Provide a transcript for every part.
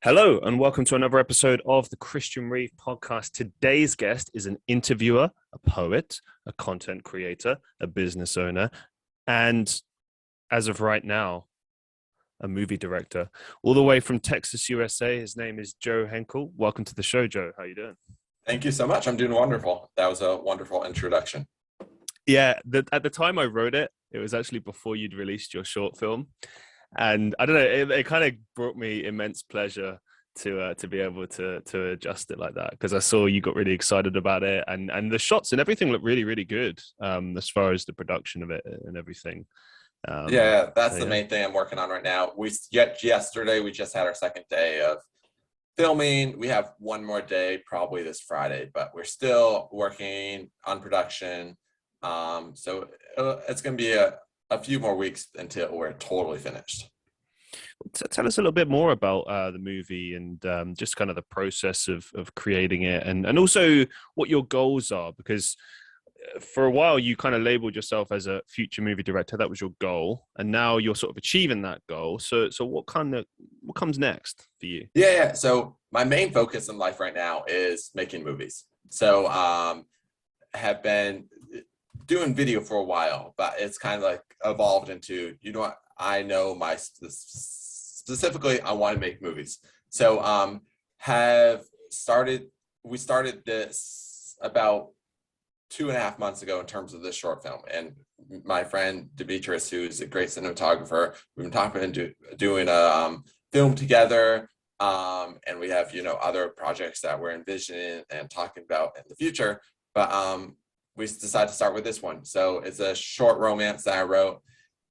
Hello, and welcome to another episode of the Christian Reeve Podcast. Today's guest is an interviewer, a poet, a content creator, a business owner, and as of right now, a movie director. All the way from Texas, USA. His name is Joe Henkel. Welcome to the show, Joe. How you doing? Thank you so much. I'm doing wonderful. That was a wonderful introduction. Yeah, at the time I wrote it, it was actually before you'd released your short film. And I don't know, it kind of brought me immense pleasure to be able to adjust it like that, because I saw you got really excited about it, and the shots and everything looked really, really good, as far as the production of it and everything. That's the main thing I'm working on right now. Yesterday we just had our second day of filming. We have one more day probably this Friday, but we're still working on production. So it's going to be a few more weeks until we're totally finished. Tell us a little bit more about the movie and just kind of the process of creating it, and also what your goals are, because for a while you kind of labeled yourself as a future movie director. That was your goal, and now you're sort of achieving that goal. So what comes next for you? Yeah. So my main focus in life right now is making movies. So have been doing video for a while, but it's kind of like evolved into, I know specifically I want to make movies. So we started this about 2.5 months ago in terms of this short film. And my friend Demetrius, who's a great cinematographer, we've been talking into doing a film together. And we have, other projects that we're envisioning and talking about in the future. But we decided to start with this one. So it's a short romance that I wrote,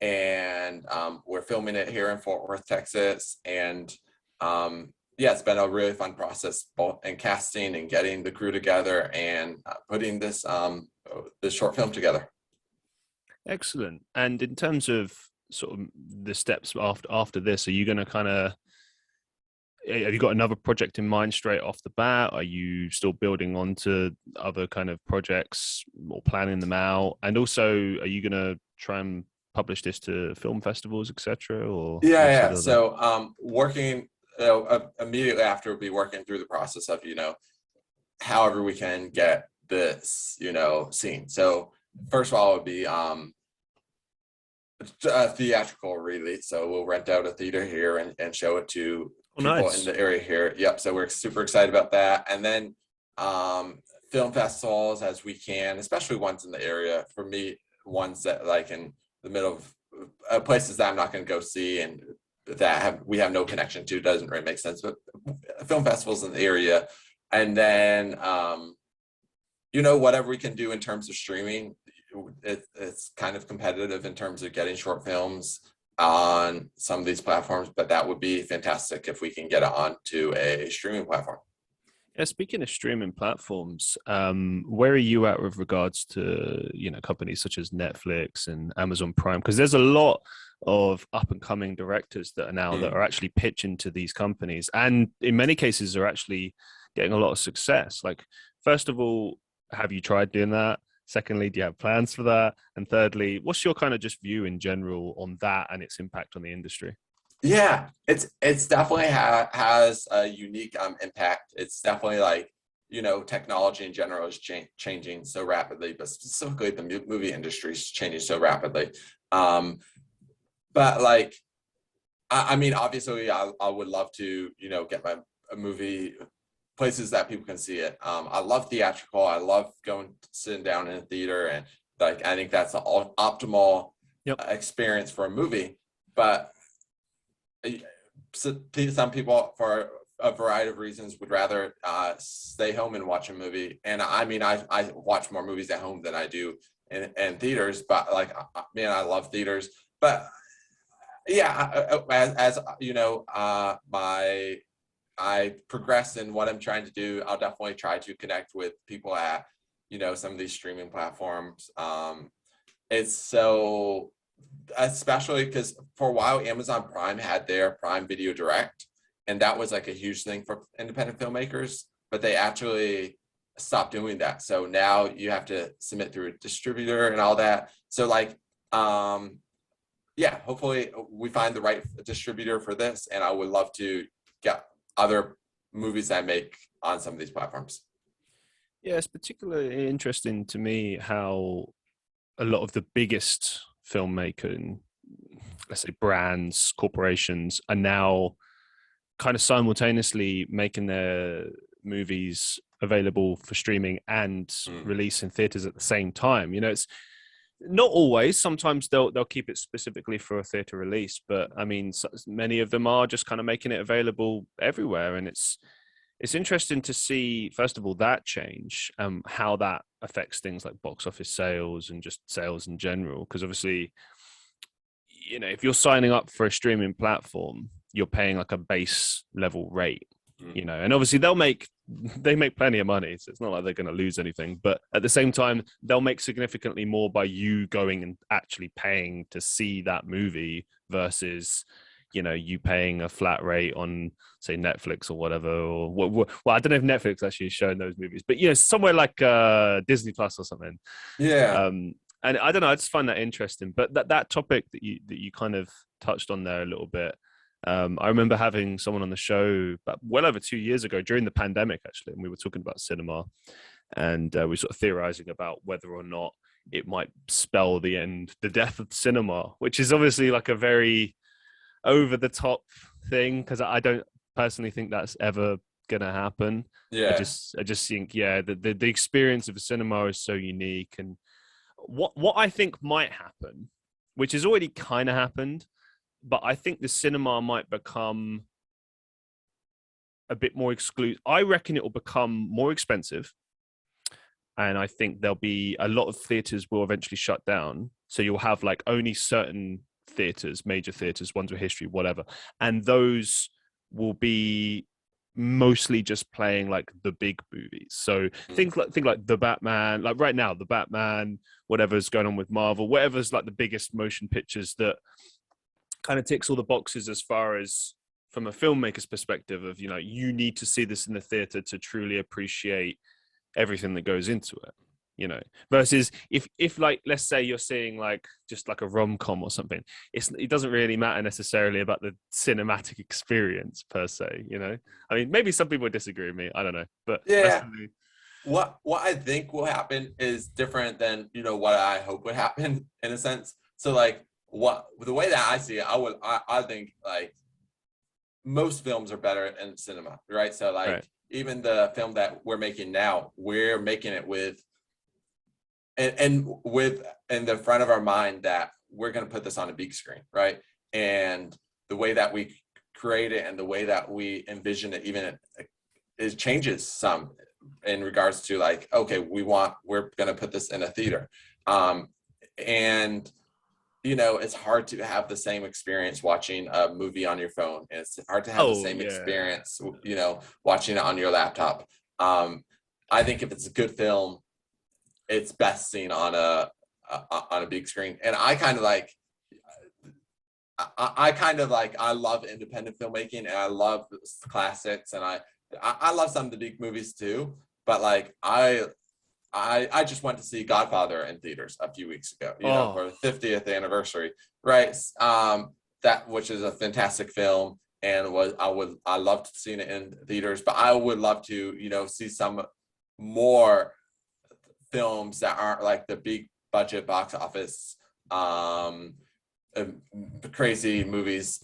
and we're filming it here in Fort Worth, Texas. And it's been a really fun process, both in casting and getting the crew together and putting this short film together. Excellent. And in terms of sort of the steps after this, are you going to have you got another project in mind straight off the bat? Are you still building onto other kind of projects or planning them out? And also, are you going to try and publish this to film festivals, etc.? Or So working immediately after, we'll be working through the process of however we can get this seen. So first of all, it would be a theatrical release. So we'll rent out a theater here and show it to people in the area here. Yep. So we're super excited about that. And then film festivals as we can, especially ones in the area. For me, ones that like in the middle of places that I'm not going to go see and that we have no connection to, doesn't really make sense. But film festivals in the area, and then whatever we can do in terms of streaming. It's kind of competitive in terms of getting short films on some of these platforms, but that would be fantastic if we can get it onto a streaming platform. Yeah, speaking of streaming platforms, where are you at with regards to companies such as Netflix and Amazon Prime? Because there's a lot of up and coming directors that are now that are actually pitching to these companies, and in many cases are actually getting a lot of success. Like, first of all, have you tried doing that? Secondly, do you have plans for that? And thirdly, what's your kind of just view in general on that and its impact on the industry? Yeah, it's definitely has a unique impact. It's definitely like, technology in general is changing so rapidly, but specifically the movie industry is changing so rapidly. But like, I mean, obviously I would love to, get my movie places that people can see it. I love theatrical. I love sitting down in a theater, and like, I think that's the optimal experience for a movie. But some people, for a variety of reasons, would rather stay home and watch a movie. And I mean, I watch more movies at home than I do in theaters. But like, man, I love theaters. But yeah, as I progress in what I'm trying to do, I'll definitely try to connect with people at, some of these streaming platforms. It's so, especially because for a while, Amazon Prime had their Prime Video Direct, and that was like a huge thing for independent filmmakers, but they actually stopped doing that. So now you have to submit through a distributor and all that. So like, hopefully we find the right distributor for this, and I would love to other movies I make on some of these platforms. Yeah, it's particularly interesting to me how a lot of the biggest filmmaking, let's say brands, corporations, are now kind of simultaneously making their movies available for streaming and release in theaters at the same time. It's not always. Sometimes they'll keep it specifically for a theater release, but I mean, many of them are just kind of making it available everywhere, and it's interesting to see, first of all, that change, how that affects things like box office sales and just sales in general. Because obviously, if you're signing up for a streaming platform, you're paying like a base level rate, and obviously they make plenty of money, so it's not like they're going to lose anything. But at the same time, they'll make significantly more by you going and actually paying to see that movie versus you paying a flat rate on, say, Netflix or whatever, or well, I don't know if Netflix actually is showing those movies, but somewhere like Disney Plus or something. Yeah. And I don't know, I just find that interesting. But that topic that you kind of touched on there a little bit, I remember having someone on the show well over 2 years ago during the pandemic, actually, and we were talking about cinema, and we were sort of theorizing about whether or not it might spell the death of cinema, which is obviously like a very over the top thing, because I don't personally think that's ever gonna happen. Yeah. I just think, the experience of a cinema is so unique. And what I think might happen, which has already kind of happened, but I think the cinema might become a bit more exclusive. I reckon it will become more expensive, and I think there'll be a lot of theaters will eventually shut down, so you'll have like only certain theaters, major theaters, ones with history, whatever, and those will be mostly just playing like the big movies. So think like the Batman, like right now, the Batman, whatever's going on with Marvel, whatever's like the biggest motion pictures that kind of ticks all the boxes as far as from a filmmaker's perspective of, you need to see this in the theater to truly appreciate everything that goes into it. Versus if like, let's say you're seeing like just like a rom-com or something, it doesn't really matter necessarily about the cinematic experience per se. I mean, maybe some people disagree with me, I don't know, but yeah, what I think will happen is different than what I hope would happen, in a sense. So like the way that I see it, I think like most films are better in cinema, right? So like right. Even the film that we're making now, we're making it with and with in the front of our mind that we're going to put this on a big screen, right? And the way that we create it and the way that we envision it, even it changes some in regards to like, okay, we're going to put this in a theater, and it's hard to have the same experience watching a movie on your phone, and it's hard to have the same experience, watching it on your laptop. I think if it's a good film, it's best seen on a big screen. And I love independent filmmaking, and I love classics, and I love some of the big movies too. But like I just went to see Godfather in theaters a few weeks ago, for the 50th anniversary, right? That, which is a fantastic film, and I loved seeing it in theaters, but I would love to, see some more films that aren't like the big budget box office, crazy movies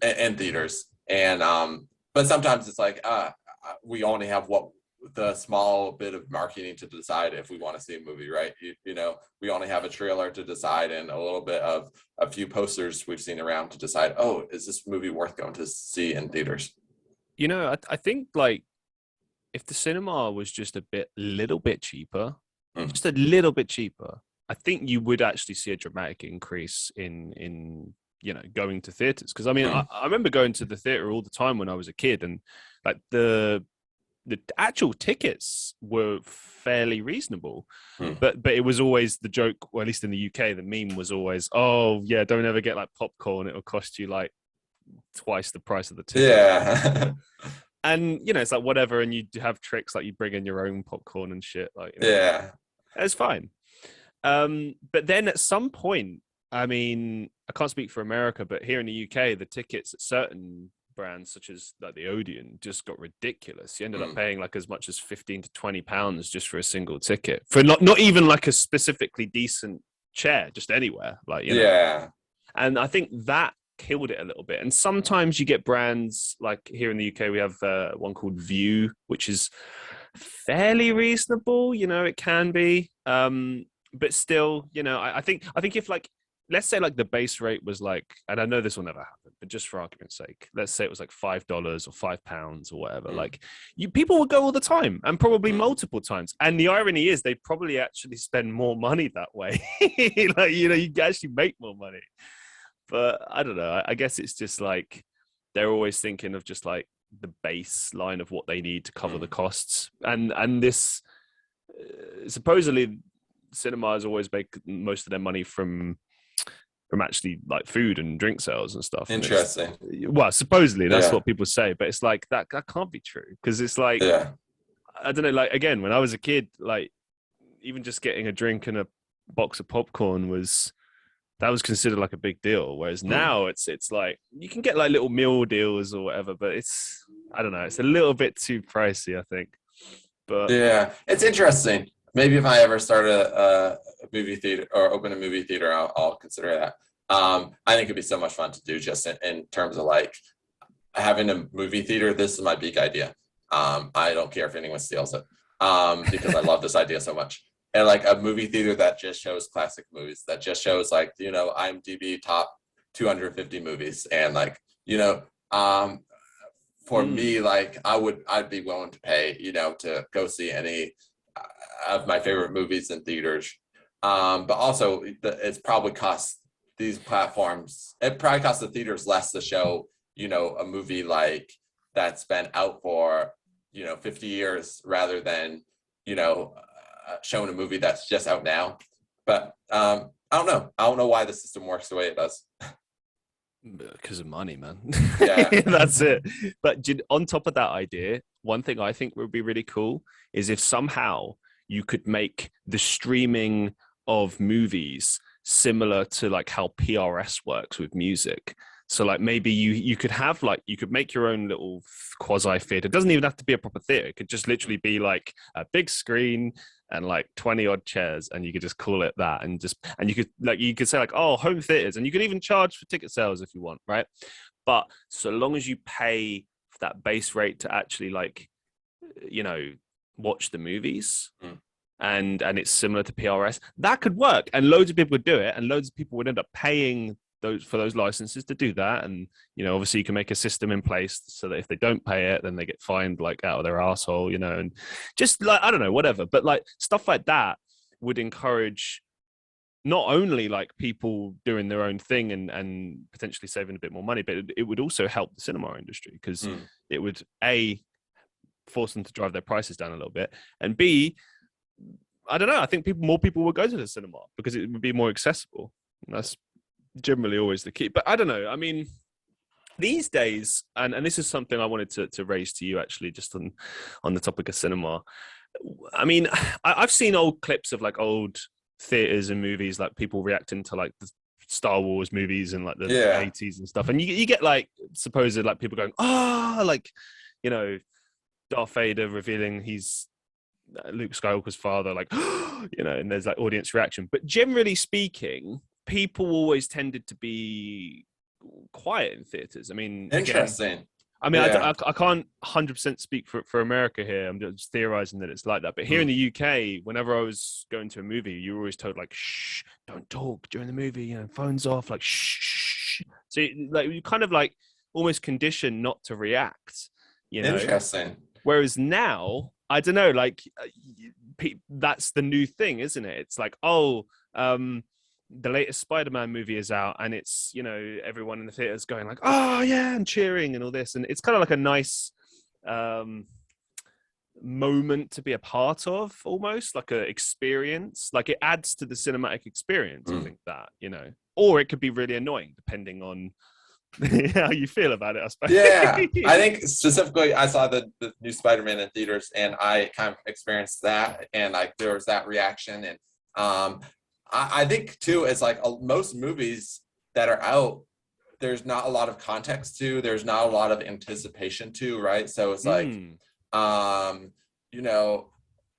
in theaters. And, but sometimes it's like, we only have the small bit of marketing to decide if we want to see a movie, right? We only have a trailer to decide, and a little bit of a few posters we've seen around to decide, is this movie worth going to see in theaters? I think like if the cinema was just little bit cheaper, just a little bit cheaper, I think you would actually see a dramatic increase in going to theaters. Because I mean, I remember going to the theater all the time when I was a kid, and like the actual tickets were fairly reasonable, but it was always the joke, or at least in the UK, the meme was always, don't ever get like popcorn, it'll cost you like twice the price of the ticket. Yeah. And it's like whatever, and you have tricks like you bring in your own popcorn and shit, like yeah, it's fine. But then at some point, I mean, I can't speak for America, but here in the UK, the tickets at certain brands such as like the Odeon just got ridiculous. You ended up Mm. paying like as much as 15 to 20 pounds just for a single ticket for not even like a specifically decent chair, just anywhere, like, you know. Yeah. And I think that killed it a little bit. And sometimes you get brands like here in the UK, we have one called View, which is fairly reasonable. You know, it can be, but still, you know, I think if like, let's say like the base rate was like, and I know this will never happen, but just for argument's sake, let's say it was like $5 or £5 or whatever. Like, people would go all the time and probably multiple times. And the irony is they probably actually spend more money that way. Like, you know, you actually make more money. But I don't know. I guess it's just like they're always thinking of just like the baseline of what they need to cover the costs. And this supposedly cinemas always make most of their money from actually like food and drink sales and stuff. Interesting. Well, supposedly that's what people say, but it's like that can't be true, because it's like, I don't know, like, again, when I was a kid, like even just getting a drink and a box of popcorn was considered like a big deal, whereas now it's like you can get like little meal deals or whatever, but it's, I don't know, it's a little bit too pricey, I think. But yeah, it's interesting. Maybe if I ever start a movie theater or open a movie theater, I'll consider that. I think it'd be so much fun to do, just in terms of like having a movie theater. This is my big idea. I don't care if anyone steals it, because I love this idea so much. And like a movie theater that just shows classic movies, that just shows like, you know, IMDb top 250 movies. And like, you know, for me, like I'd be willing to pay, you know, to go see any of my favorite movies in theaters. But also it's probably costs these platforms, it probably costs the theaters less to show, you know, a movie like that's been out for, you know, 50 years rather than, you know, showing a movie that's just out now. But I don't know why the system works the way it does. Because of money, man. Yeah. That's it. But on top of that idea, one thing I think would be really cool is if somehow you could make the streaming of movies similar to like how PRS works with music. So like maybe you could have like, you could make your own little quasi theater. It doesn't even have to be a proper theater. It could just literally be like a big screen and like 20 odd chairs, and you could just call it that, and you could say like, oh, home theaters, and you could even charge for ticket sales if you want, right? But so long as you pay for that base rate to actually like, you know, watch the movies, and it's similar to PRS, that could work, and loads of people would do it, and loads of people would end up paying those licenses to do that. And, you know, obviously you can make a system in place so that if they don't pay it, then they get fined like out of their asshole, you know, and just like, I don't know, whatever. But like stuff like that would encourage not only like people doing their own thing and potentially saving a bit more money, but it would also help the cinema industry, because it would A, force them to drive their prices down a little bit, and B, I don't know, I think more people would go to the cinema because it would be more accessible. And that's generally always the key. But I don't know, I mean, these days, and this is something I wanted to raise to you actually, just on the topic of cinema. I mean, I've seen old clips of like old theaters and movies, like people reacting to like the Star Wars movies and like the 80s and stuff, and you get like supposed like people going, like, you know, Darth Vader revealing he's Luke Skywalker's father, like, you know, and there's like audience reaction. But generally speaking, people always tended to be quiet in theaters. I mean, interesting. I mean, I can't 100% speak for America here. I'm just theorizing that it's like that. But here in the UK, whenever I was going to a movie, you were always told like, shh, don't talk during the movie, you know, phones off, like, shh. So like you kind of like almost conditioned not to react, you know. Interesting. Whereas now, I don't know, like that's the new thing, isn't it? It's like, the latest Spider-Man movie is out, and it's, you know, everyone in the theater is going like, oh yeah, and cheering and all this, and it's kind of like a nice moment to be a part of, almost like an experience. Like it adds to the cinematic experience. I think that, you know, or it could be really annoying depending on how you feel about it, I suppose. Yeah, I think specifically I saw the new Spider-Man in theaters, and I kind of experienced that, and like there was that reaction, and I think too, it's like most movies that are out there's not a lot of context to, there's not a lot of anticipation to, right? So it's like, you know,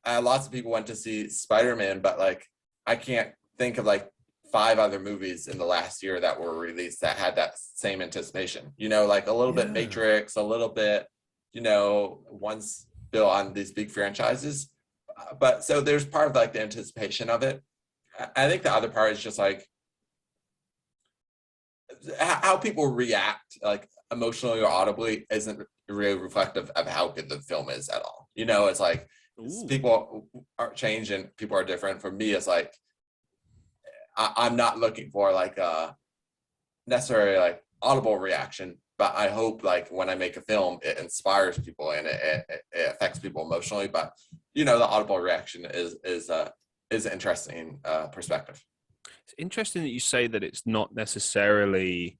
lots of people went to see Spider-Man, but like I can't think of like 5 other movies in the last year that were released that had that same anticipation. You know, like a little bit Matrix, a little bit, you know, one's built on these big franchises. But so there's part of like the anticipation of it. I think the other part is just like how people react, like emotionally or audibly, isn't really reflective of how good the film is at all. You know, it's like people are changing, people are different. For me, it's like I'm not looking for like a necessarily like audible reaction, but I hope like when I make a film, it inspires people and it affects people emotionally. But you know, the audible reaction is an interesting perspective. It's interesting that you say that it's not necessarily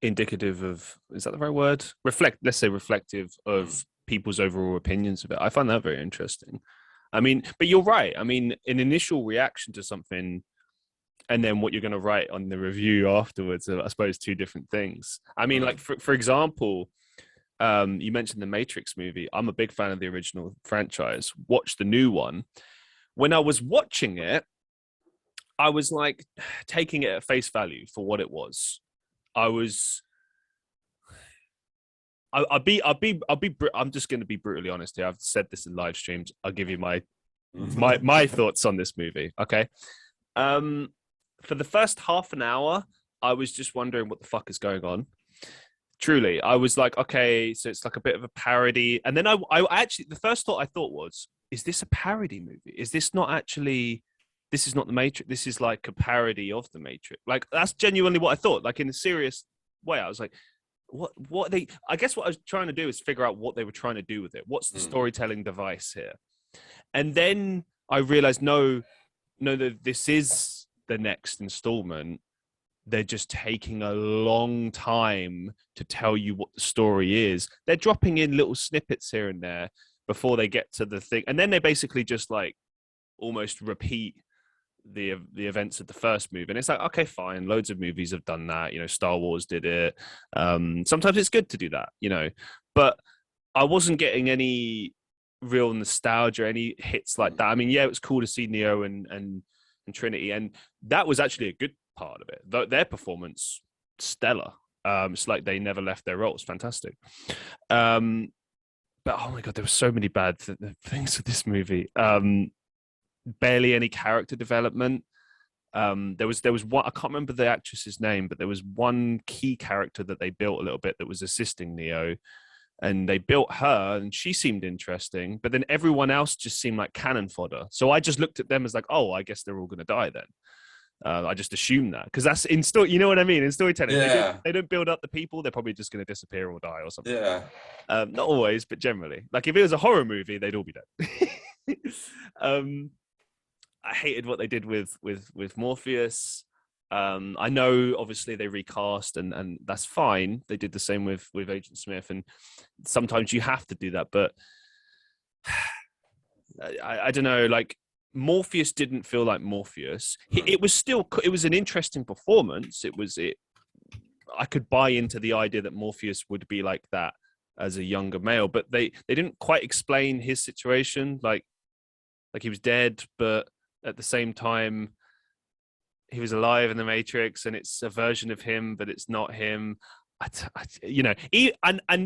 indicative of, is that the right word? Let's say reflective of people's overall opinions of it. I find that very interesting. I mean, but you're right. I mean, an initial reaction to something and then what you're going to write on the review afterwards are, I suppose, 2 different things. I mean, like, for example, you mentioned the Matrix movie. I'm a big fan of the original franchise. Watch the new one. When I was watching it, I was like taking it at face value for what it was. I'm just going to be brutally honest here. I've said this in live streams. I'll give you my thoughts on this movie. Okay. For the first half an hour, I was just wondering what the fuck is going on. Truly, I was like, okay, so it's like a bit of a parody. And then I actually, the first thought I thought was, is this a parody movie? Is this not actually, this is not the Matrix. This is like a parody of the Matrix. Like, that's genuinely what I thought. Like, in a serious way, I was like, I guess what I was trying to do is figure out what they were trying to do with it. What's the storytelling device here? And then I realized, no, this is the next installment. They're just taking a long time to tell you what the story is. They're dropping in little snippets here and there before they get to the thing. And then they basically just like almost repeat the events of the first movie. And it's like, okay, fine. Loads of movies have done that. You know, Star Wars did it. Sometimes it's good to do that, you know, but I wasn't getting any real nostalgia, any hits like that. I mean, yeah, it was cool to see Neo and Trinity. And that was actually a good part of it. Their performance, stellar. It's like they never left their roles. Fantastic. But oh my God, there were so many bad things with this movie. Barely any character development. There was one, I can't remember the actress's name, but there was one key character that they built a little bit that was assisting Neo, and they built her and she seemed interesting, but then everyone else just seemed like cannon fodder. So I just looked at them as like, oh, I guess they're all going to die then. I just assumed that because that's in story, you know what I mean? In storytelling, they don't build up the people. They're probably just going to disappear or die or something. Yeah. Not always, but generally. Like if it was a horror movie, they'd all be dead. I hated what they did with Morpheus. I know obviously they recast and that's fine. They did the same with Agent Smith, and sometimes you have to do that, but I don't know, like Morpheus didn't feel like Morpheus. It was an interesting performance. I could buy into the idea that Morpheus would be like that as a younger male, but they didn't quite explain his situation. Like he was dead, but at the same time, he was alive in the Matrix, and it's a version of him, but it's not him. And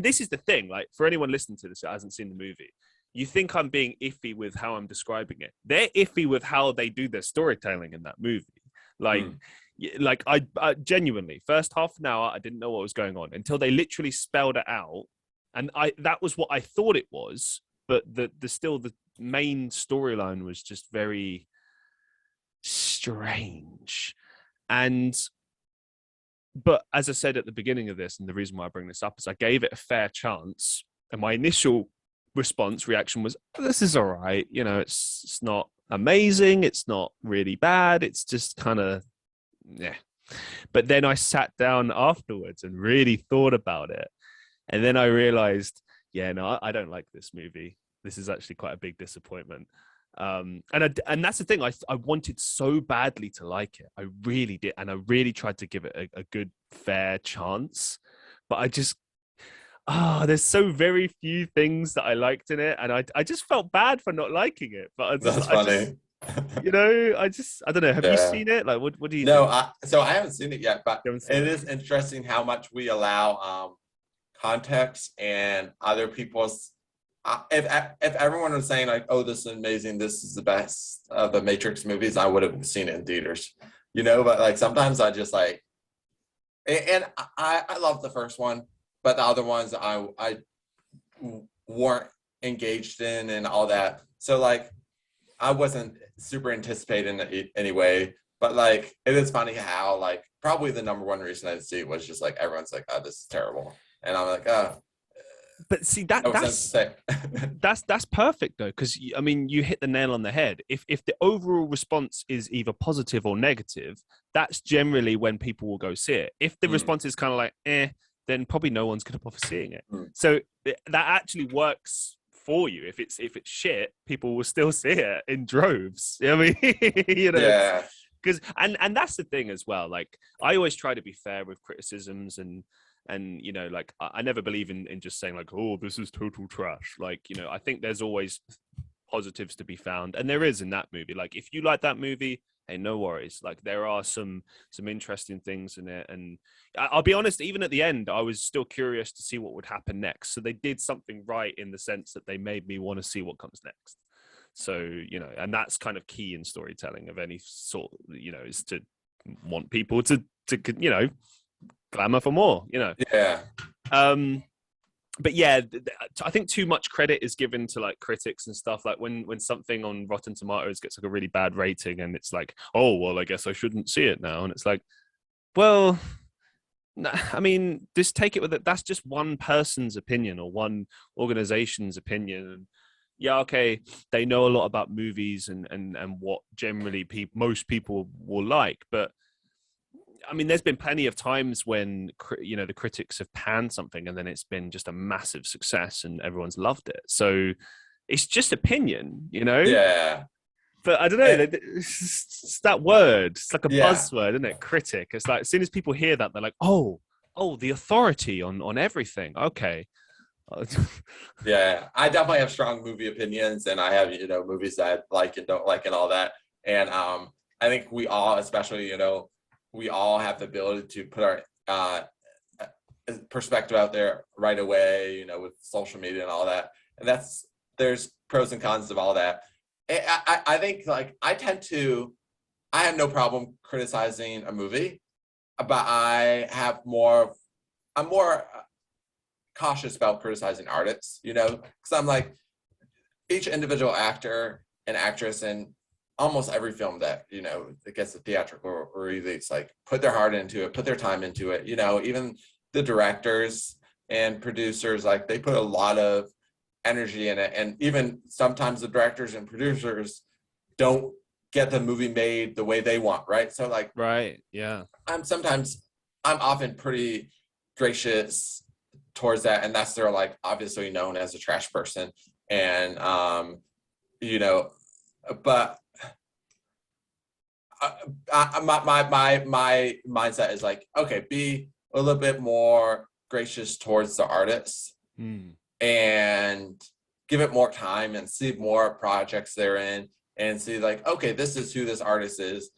this is the thing. Like for anyone listening to this that hasn't seen the movie, you think I'm being iffy with how I'm describing it. They're iffy with how they do their storytelling in that movie. Like I genuinely, first half an hour, I didn't know what was going on until they literally spelled it out, and that was what I thought it was. But the main storyline was just very strange. But as I said at the beginning of this, and the reason why I bring this up is I gave it a fair chance, and my initial reaction was, this is all right, you know, it's not amazing, it's not really bad, it's just kind of but then I sat down afterwards and really thought about it, and then I realized, I don't like this movie. This is actually quite a big disappointment. And that's the thing. I wanted so badly to like it. I really did, and I really tried to give it a good, fair chance. But I just there's so very few things that I liked in it, and I just felt bad for not liking it. But That's funny. I don't know. Have you Yeah. seen it? Like, what do you No, think? so I haven't seen it yet, but You haven't seen it it? is interesting how much we allow context and other people's. If everyone was saying like, "Oh, this is amazing. This is the best of the Matrix movies," I would have seen it in theaters, you know. But like sometimes I just like, and I love the first one, but the other ones I weren't engaged in and all that. So like I wasn't super anticipating it anyway. But like it is funny how like probably the number one reason I didn't see it was just like everyone's like, "Oh, this is terrible," and I'm like, "Oh." But see No sense to say. that's perfect though, because I mean you hit the nail on the head. If the overall response is either positive or negative, that's generally when people will go see it. If the response is kind of like then probably no one's going to bother seeing it. So that actually works for you. If it's shit, people will still see it in droves. I mean, Yeah. because and that's the thing as well. Like I always try to be fair with criticisms, and like I never believe in just saying like, oh, this is total trash. Like, I think there's always positives to be found, and there is in that movie. Like if you like that movie, hey, no worries. Like there are some interesting things in it, and I'll be honest, even at the end I was still curious to see what would happen next. So they did something right in the sense that they made me want to see what comes next. So and that's kind of key in storytelling of any sort, is to want people to clamor for more, Yeah. But yeah, I think too much credit is given to like critics and stuff. Like when something on Rotten Tomatoes gets like a really bad rating, and it's like, oh well, I guess I shouldn't see it now. And it's like, well, I mean, just take it with it. That's just one person's opinion or one organization's opinion. And yeah, okay, they know a lot about movies and what generally most people will like, but I mean, there's been plenty of times when the critics have panned something and then it's been just a massive success and everyone's loved it. So it's just opinion, Yeah. But I don't know. It's that word. It's like a Yeah. buzzword, isn't it? Critic. It's like as soon as people hear that, they're like, oh, the authority on everything. Okay. Yeah. I definitely have strong movie opinions, and I have, movies that I like and don't like and all that. And I think we all, especially, we all have the ability to put our perspective out there right away, with social media and all that. And there's pros and cons of all that. I think like I have no problem criticizing a movie, but I'm more cautious about criticizing artists, because I'm like each individual actor and actress and almost every film that that gets the theatrical release, like put their heart into it, put their time into it. Even the directors and producers, like they put a lot of energy in it, and even sometimes the directors and producers don't get the movie made the way they want, right? So like, right, yeah. I'm often pretty gracious towards that, and that's they're like obviously known as a trash person, and but my mindset is like, okay, be a little bit more gracious towards the artists and give it more time and see more projects they're in and see like, okay, this is who this artist is.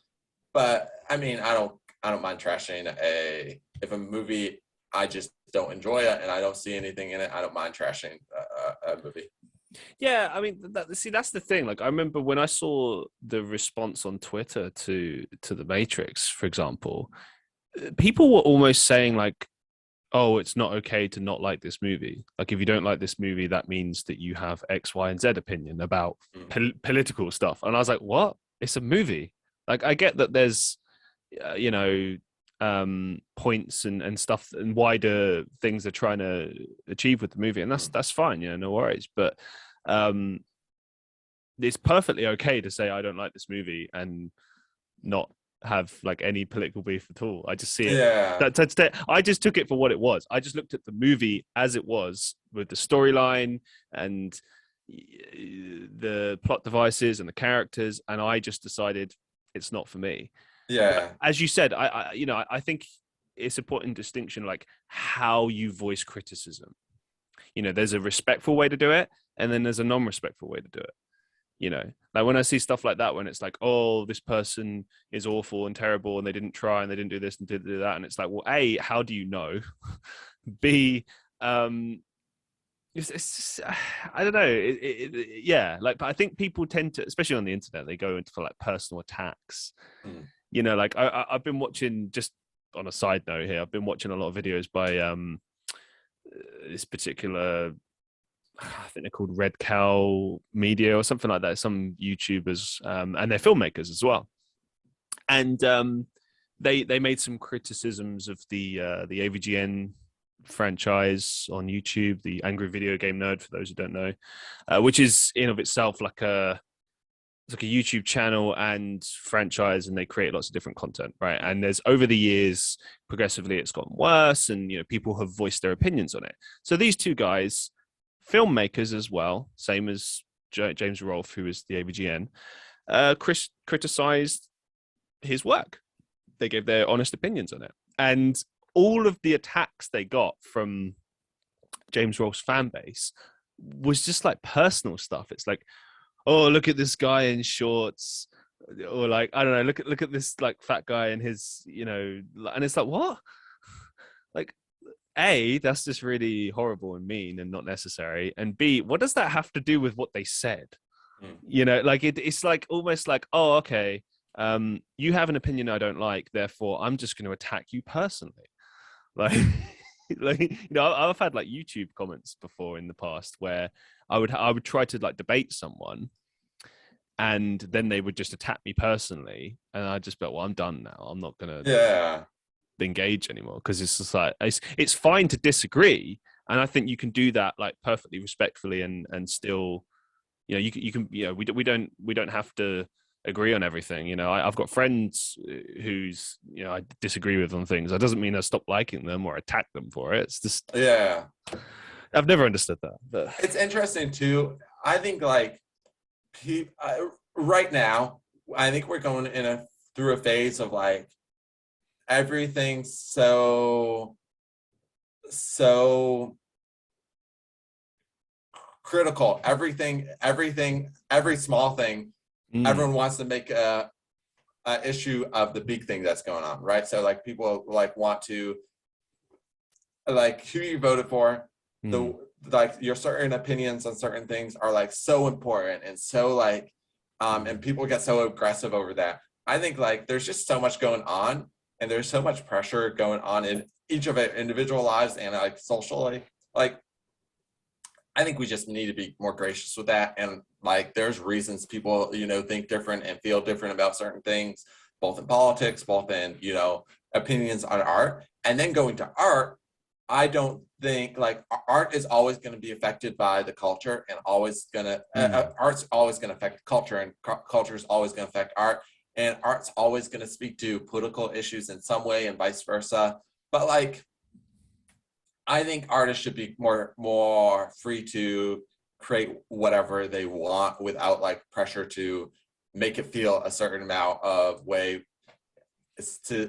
But I mean, I don't mind trashing if a movie I just don't enjoy it and I don't see anything in it, I don't mind trashing a movie. Yeah, I mean, that's the thing. Like, I remember when I saw the response on Twitter to The Matrix, for example, people were almost saying like, "Oh, it's not okay to not like this movie. Like, if you don't like this movie, that means that you have X, Y, and Z opinion about political stuff." And I was like, "What? It's a movie." Like, I get that there's, points and stuff and wider things they're trying to achieve with the movie, and that's fine, no worries. But it's perfectly okay to say I don't like this movie and not have like any political beef at all. I just see it. Yeah. I just took it for what it was. I just looked at the movie as it was with the storyline and the plot devices and the characters, and I just decided it's not for me. Yeah. But as you said, I think it's an important distinction, like how you voice criticism. There's a respectful way to do it, and then there's a non-respectful way to do it. Like when I see stuff like that, when it's like, oh, this person is awful and terrible, and they didn't try and they didn't do this and didn't do that, and it's like, well, A, how do you know? B, it's just, I don't know. Yeah, like, but I think people tend to, especially on the internet, they go into for like personal attacks. Like I've been watching, just on a side note here, I've been watching a lot of videos by this particular, I think they're called Red Cow Media or something like that. Some YouTubers, and they're filmmakers as well. And they made some criticisms of the AVGN franchise on YouTube, the Angry Video Game Nerd, for those who don't know, which is in of itself like a YouTube channel and franchise, and they create lots of different content, right? And there's, over the years, progressively it's gotten worse, and people have voiced their opinions on it. So these two guys, filmmakers as well, same as James Rolfe, who is the AVGN, criticized his work. They gave their honest opinions on it, and all of the attacks they got from James Rolfe's fan base was just like personal stuff. It's like, oh, look at this guy in shorts, or like, I don't know, look at this like fat guy in his, and it's like, what? Like, A, that's just really horrible and mean and not necessary. And B, what does that have to do with what they said? Like it's like almost like, oh, okay, you have an opinion I don't like, therefore I'm just going to attack you personally. Like, I've had like YouTube comments before in the past where I would try to like debate someone, and then they would just attack me personally, and I just be like, well, I'm done now. I'm not gonna engage anymore, because it's just like it's fine to disagree, and I think you can do that like perfectly respectfully and still, you can we don't have to agree on everything. I've got friends who's I disagree with on things. That doesn't mean I stop liking them or attack them for it. It's just, I've never understood that. But it's interesting too. I think like right now, I think we're going through a phase of like everything so critical. Every small thing. Everyone wants to make a issue of the big thing that's going on, right? So like people like want to, like, who you voted for, like your certain opinions on certain things are like so important, and so like and people get so aggressive over that. I think like there's just so much going on, and there's so much pressure going on in each of our individual lives and like socially. Like, I think we just need to be more gracious with that. And like, there's reasons people, think different and feel different about certain things, both in politics, both in, opinions on art. And then going to art, I don't think like art is always going to be affected by the culture, and always going to, art's always going to affect culture, and culture is always going to affect art, and art's always going to speak to political issues in some way, and vice versa. But like, I think artists should be more free to create whatever they want without like pressure to make it feel a certain amount of way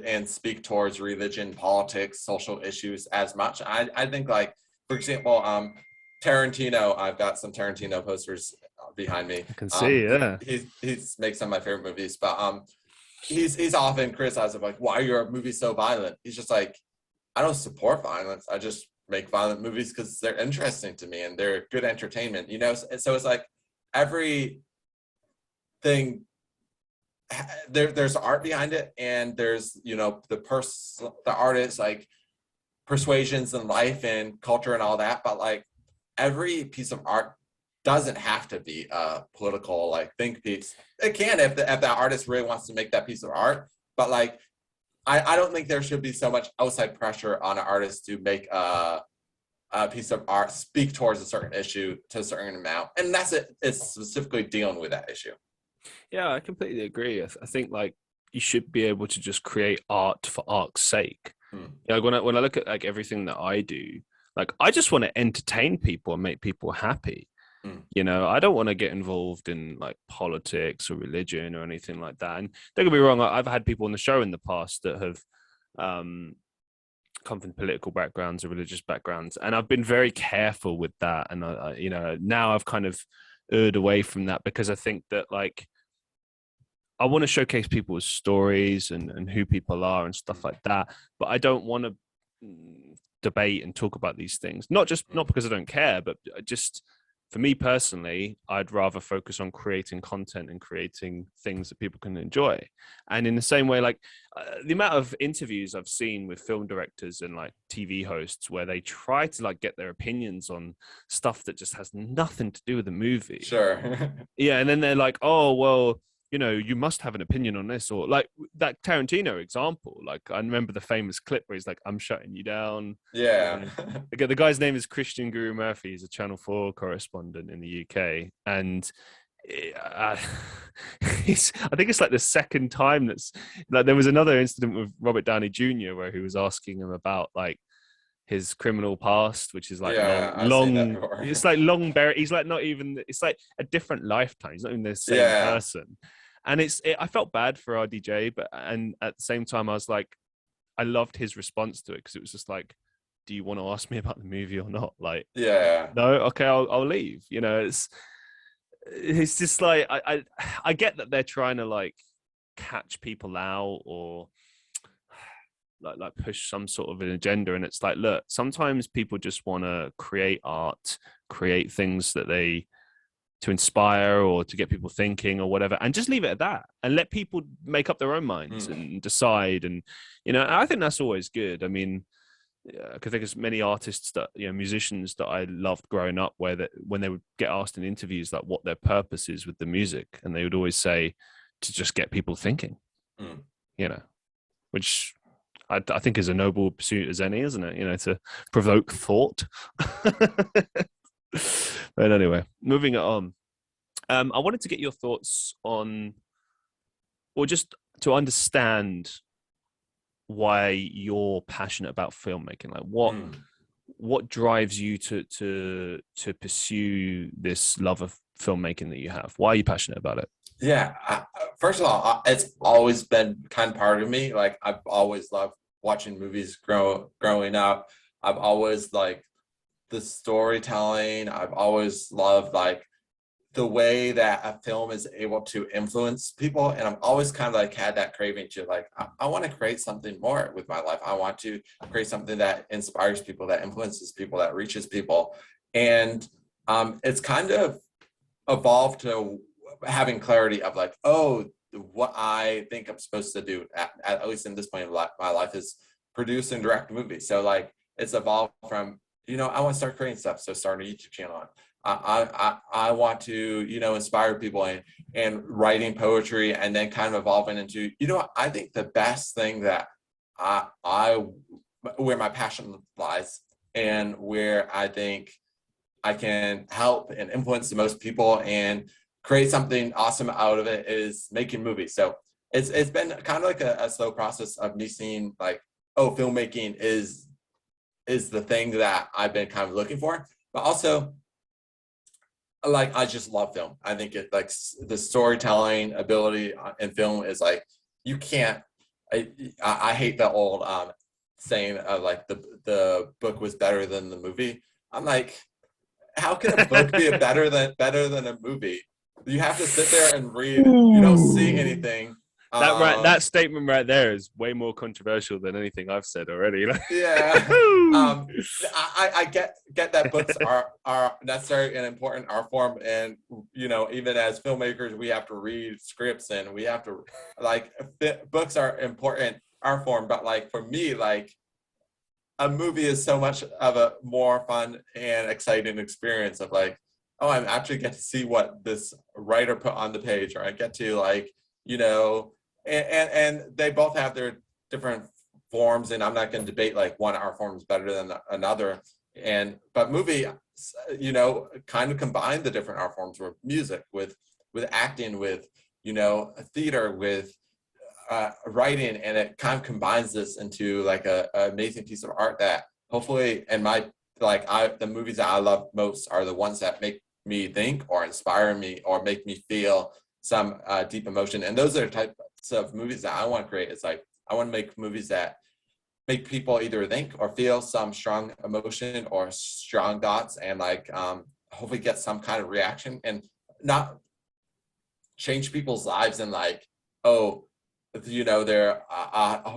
and speak towards religion, politics, social issues as much. I think like, for example, Tarantino, I've got some Tarantino posters behind me. I can see, yeah. He's makes some of my favorite movies, but he's often criticized of like, why are your movies so violent? He's just like, I don't support violence. I just make violent movies because they're interesting to me and they're good entertainment, So it's like everything, there's art behind it, and there's the artist like persuasions and life and culture and all that. But like every piece of art doesn't have to be a political like think piece. It can if the artist really wants to make that piece of art, but like I don't think there should be so much outside pressure on an artist to make a piece of art speak towards a certain issue to a certain amount. And that's it. It's specifically dealing with that issue. Yeah, I completely agree. I think like you should be able to just create art for art's sake. Like when I look at like everything that I do, like I just want to entertain people and make people happy. You know, I don't want to get involved in like politics or religion or anything like that. And don't get me wrong, I've had people on the show in the past that have come from political backgrounds or religious backgrounds, and I've been very careful with that. And you know, now I've kind of erred away from that, because I think that like I want to showcase people's stories and who people are and stuff like that, but I don't want to debate and talk about these things. Not because I don't care, but just for me personally, I'd rather focus on creating content and creating things that people can enjoy. And in the same way, like the amount of interviews I've seen with film directors and like TV hosts where they try to like get their opinions on stuff that just has nothing to do with the movie. Sure. Yeah, and then they're like, oh, well, you know, you must have an opinion on this, or like that Tarantino example. Like, I remember the famous clip where he's like, "I'm shutting you down." Yeah. Again, the guy's name is Christian Guru Murphy. He's a Channel 4 correspondent in the UK, and I think it's like the second time that's like there was another incident with Robert Downey Jr. where he was asking him about like his criminal past, which is like long. It's like long buried. He's like not even. It's like a different lifetime. He's not even the same person. And I felt bad for RDJ, and at the same time, I was like, I loved his response to it, because it was just like, do you want to ask me about the movie or not? Like, no, okay, I'll leave. You know, it's just like I get that they're trying to like catch people out or like push some sort of an agenda, and it's like, look, sometimes people just want to create art, create things that to inspire or to get people thinking or whatever, and just leave it at that and let people make up their own minds and decide. And you know, I think that's always good. I mean, I could think of many artists that, you know, musicians that I loved growing up, where that when they would get asked in interviews like what their purpose is with the music, and they would always say to just get people thinking. You know, which I think is a noble pursuit as any, isn't it? You know, to provoke thought. But anyway, moving it on. I wanted to get your thoughts on, or just to understand why you're passionate about filmmaking. Like what drives you to pursue this love of filmmaking that you have? Why are you passionate about it? Yeah. First of all, it's always been kind of part of me. Like, I've always loved watching movies growing up. I've always liked the storytelling. I've always loved like the way that a film is able to influence people. And I've always kind of like had that craving to like, I want to create something more with my life. I want to create something that inspires people, that influences people, that reaches people. And it's kind of evolved to having clarity of like, oh, what I think I'm supposed to do, at least in this point of my life, is produce and direct movies. So like, it's evolved from, you know, I want to start creating stuff, so start a YouTube channel. I want to, you know, inspire people and writing poetry, and then kind of evolving into, you know, I think the best thing that where my passion lies and where I think I can help and influence the most people and create something awesome out of it is making movies. So it's been kind of like a slow process of me seeing like, oh, filmmaking is the thing that I've been kind of looking for, but also like, I just love film. I think it like the storytelling ability in film is like, you can't, I hate the old saying of like the book was better than the movie. I'm like, how can a book be better than a movie? You have to sit there and read. You don't see anything. That statement right there is way more controversial than anything I've said already. Yeah. I get that books are necessary and important art form, and you know, even as filmmakers, we have to read scripts and we have to like books are important art form. But like for me, like a movie is so much of a more fun and exciting experience of like, oh, I actually get to see what this writer put on the page, or I get to like, you know. And they both have their different forms, and I'm not going to debate like one art form is better than another. But movie, you know, kind of combine the different art forms with music, with acting, with, you know, theater, with writing, and it kind of combines this into like a amazing piece of art that hopefully, and the movies that I love most are the ones that make me think or inspire me or make me feel some deep emotion. And those are the types of movies that I want to create. It's like, I want to make movies that make people either think or feel some strong emotion or strong thoughts, and like hopefully get some kind of reaction, and not change people's lives and like, oh, you know, they're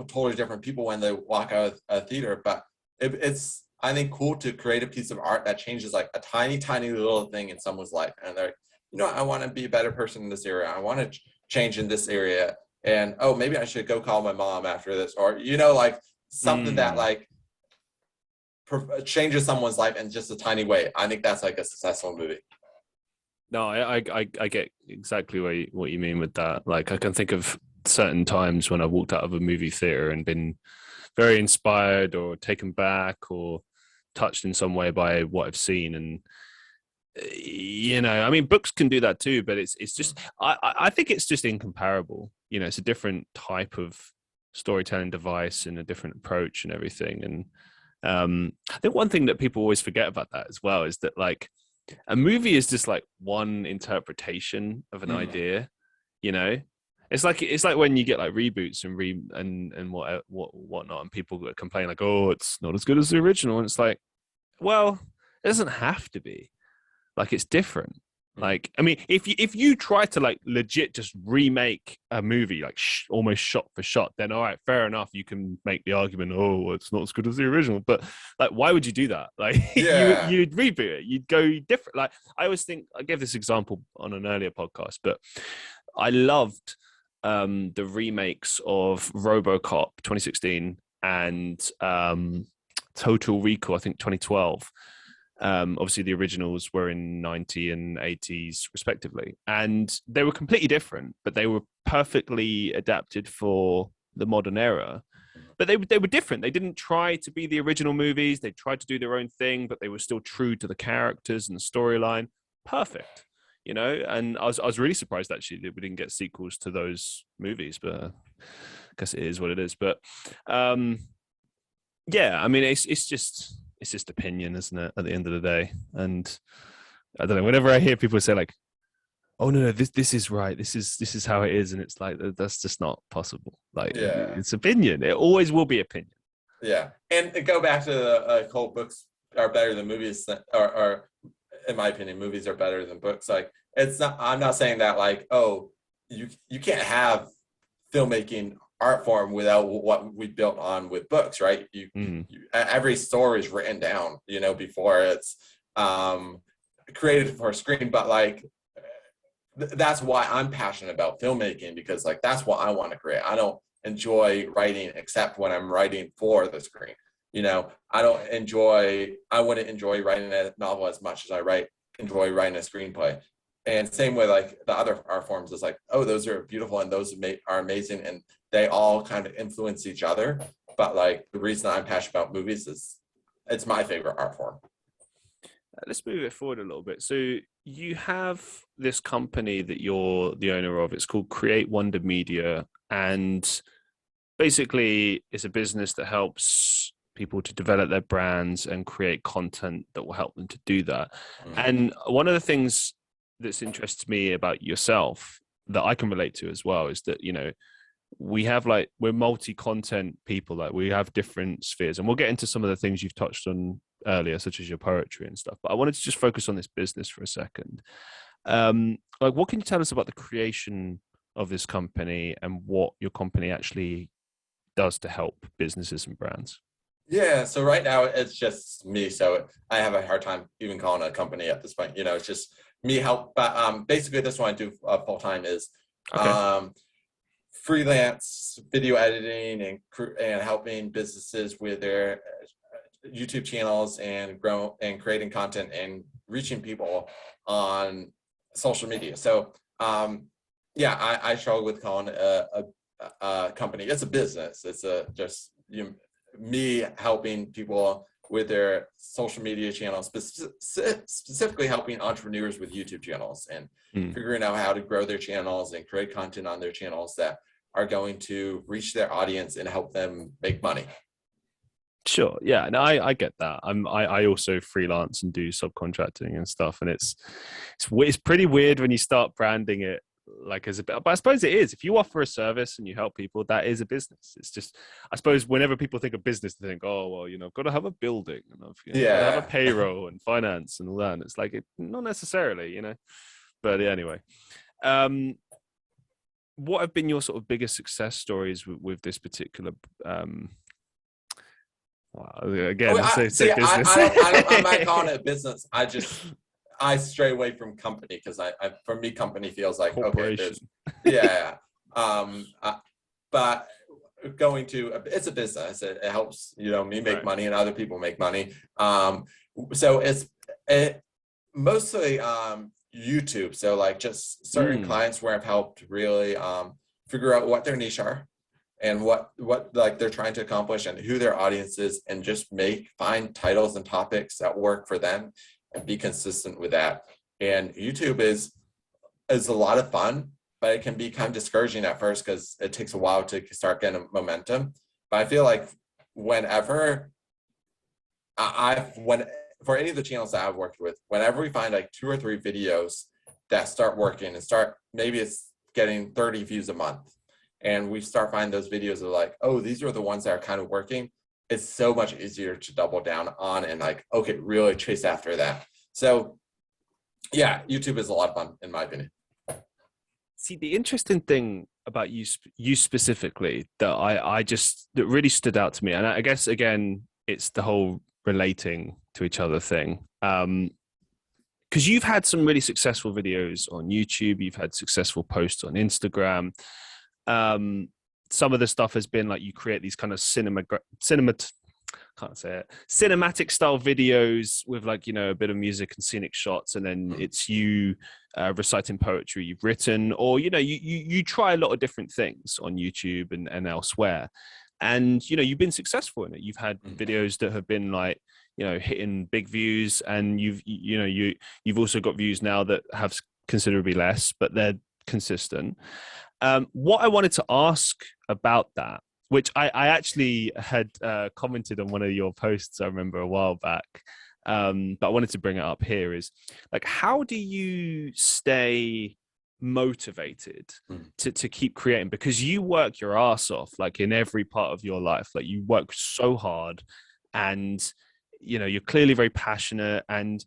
totally different people when they walk out of a theater. But it's, I think, cool to create a piece of art that changes like a tiny little thing in someone's life, and they're like, you know, I want to be a better person in this area, I want to change in this area, and oh, maybe I should go call my mom after this, or you know, like something that like changes someone's life in just a tiny way. I think that's like a successful movie. No, I get exactly what you mean with that. Like, I can think of certain times when I walked out of a movie theater and been very inspired or taken back or touched in some way by what I've seen. And you know, I mean, books can do that too, but it's just, I think it's just incomparable. You know, it's a different type of storytelling device and a different approach and everything. And I think one thing that people always forget about that as well is that like a movie is just like one interpretation of an idea. You know, it's like when you get like reboots and whatnot, and people complain like, oh, it's not as good as the original, and it's like, well, it doesn't have to be. Like, it's different. Like, I mean, if you try to like legit just remake a movie like almost shot for shot, then all right, fair enough, you can make the argument, oh, it's not as good as the original. But like, why would you do that? Like, you'd reboot it, you'd go different. Like, I always think, I gave this example on an earlier podcast, but I loved the remakes of RoboCop 2016 and Total Recall, I think 2012. Obviously the originals were in 90 and 80s respectively, and they were completely different, but they were perfectly adapted for the modern era. But they were different. They didn't try to be the original movies. They tried to do their own thing, but they were still true to the characters and the storyline. Perfect, you know. And I was really surprised actually that we didn't get sequels to those movies, but I guess it is what it is. But yeah, I mean, it's just opinion, isn't it, at the end of the day? And I don't know, whenever I hear people say like, oh no, this is right, this is how it is, and it's like, that's just not possible. Like, it's opinion. It always will be opinion. Yeah. And to go back to the whole books are better than movies, or in my opinion, movies are better than books. Like, it's not, I'm not saying that like, oh, you can't have filmmaking art form without what we built on with books, right? Every story is written down, you know, before it's created for a screen. But like, that's why I'm passionate about filmmaking, because like, that's what I want to create. I don't enjoy writing except when I'm writing for the screen. You know, I wouldn't enjoy writing a novel as much as I enjoy writing a screenplay. And same with like the other art forms, is like, oh, those are beautiful and those are amazing, and they all kind of influence each other. But like, the reason I'm passionate about movies is it's my favorite art form. Let's move it forward a little bit. So you have this company that you're the owner of. It's called Create Wonder Media, and basically it's a business that helps people to develop their brands and create content that will help them to do that. And one of the things that's interests me about yourself that I can relate to as well is that, you know, we're multi-content people, like we have different spheres, and we'll get into some of the things you've touched on earlier, such as your poetry and stuff. But I wanted to just focus on this business for a second. Like, what can you tell us about the creation of this company and what your company actually does to help businesses and brands? Yeah, so right now it's just me, so I have a hard time even calling it a company at this point. You know, it's just me help. But basically, this one I do full time is freelance video editing and helping businesses with their YouTube channels and creating content and reaching people on social media. So I struggle with calling a company. It's a business. It's me helping people with their social media channels, specifically helping entrepreneurs with YouTube channels and figuring out how to grow their channels and create content on their channels that are going to reach their audience and help them make money. Sure. Yeah. No, I get that. I also freelance and do subcontracting and stuff. And it's pretty weird when you start branding it like as a bit, but I suppose it is. If you offer a service and you help people, that is a business. It's just, I suppose whenever people think of business, they think, oh, well, I've got to have a building and got to have a Yeah. payroll and finance and all that. And it's like, not necessarily. But anyway, um, what have been your sort of biggest success stories with this particular, again, say business. I'm not calling it a business. I stray away from company because for me, company feels like, okay, yeah. But it's a business. It helps, me make money and other people make money. So it's mostly YouTube. So like just certain clients where I've helped really figure out what their niche are and what like they're trying to accomplish and who their audience is, and just find titles and topics that work for them and be consistent with that. And YouTube is a lot of fun, but it can be kind of discouraging at first because it takes a while to start getting momentum. But I feel like whenever for any of the channels that I've worked with, whenever we find like 2 or 3 videos that start working and maybe it's getting 30 views a month, and we start finding those videos are like, oh, these are the ones that are kind of working, it's so much easier to double down on and like, okay, really chase after that. So yeah, YouTube is a lot of fun in my opinion. See, the interesting thing about you specifically that really stood out to me, and I guess again, it's the whole relating to each other thing. Because you've had some really successful videos on YouTube, you've had successful posts on Instagram. Some of the stuff has been like you create these kind of cinematic style videos with like, a bit of music and scenic shots. And then it's you reciting poetry you've written, or, you try a lot of different things on YouTube and elsewhere. And, you've been successful in it. You've had videos that have been like, hitting big views, and you've also got views now that have considerably less, but they're consistent. What I wanted to ask about that, which I actually had commented on one of your posts, I remember a while back, but I wanted to bring it up here, is like, how do you stay motivated to keep creating? Because you work your ass off, like in every part of your life, like you work so hard, and you're clearly very passionate, and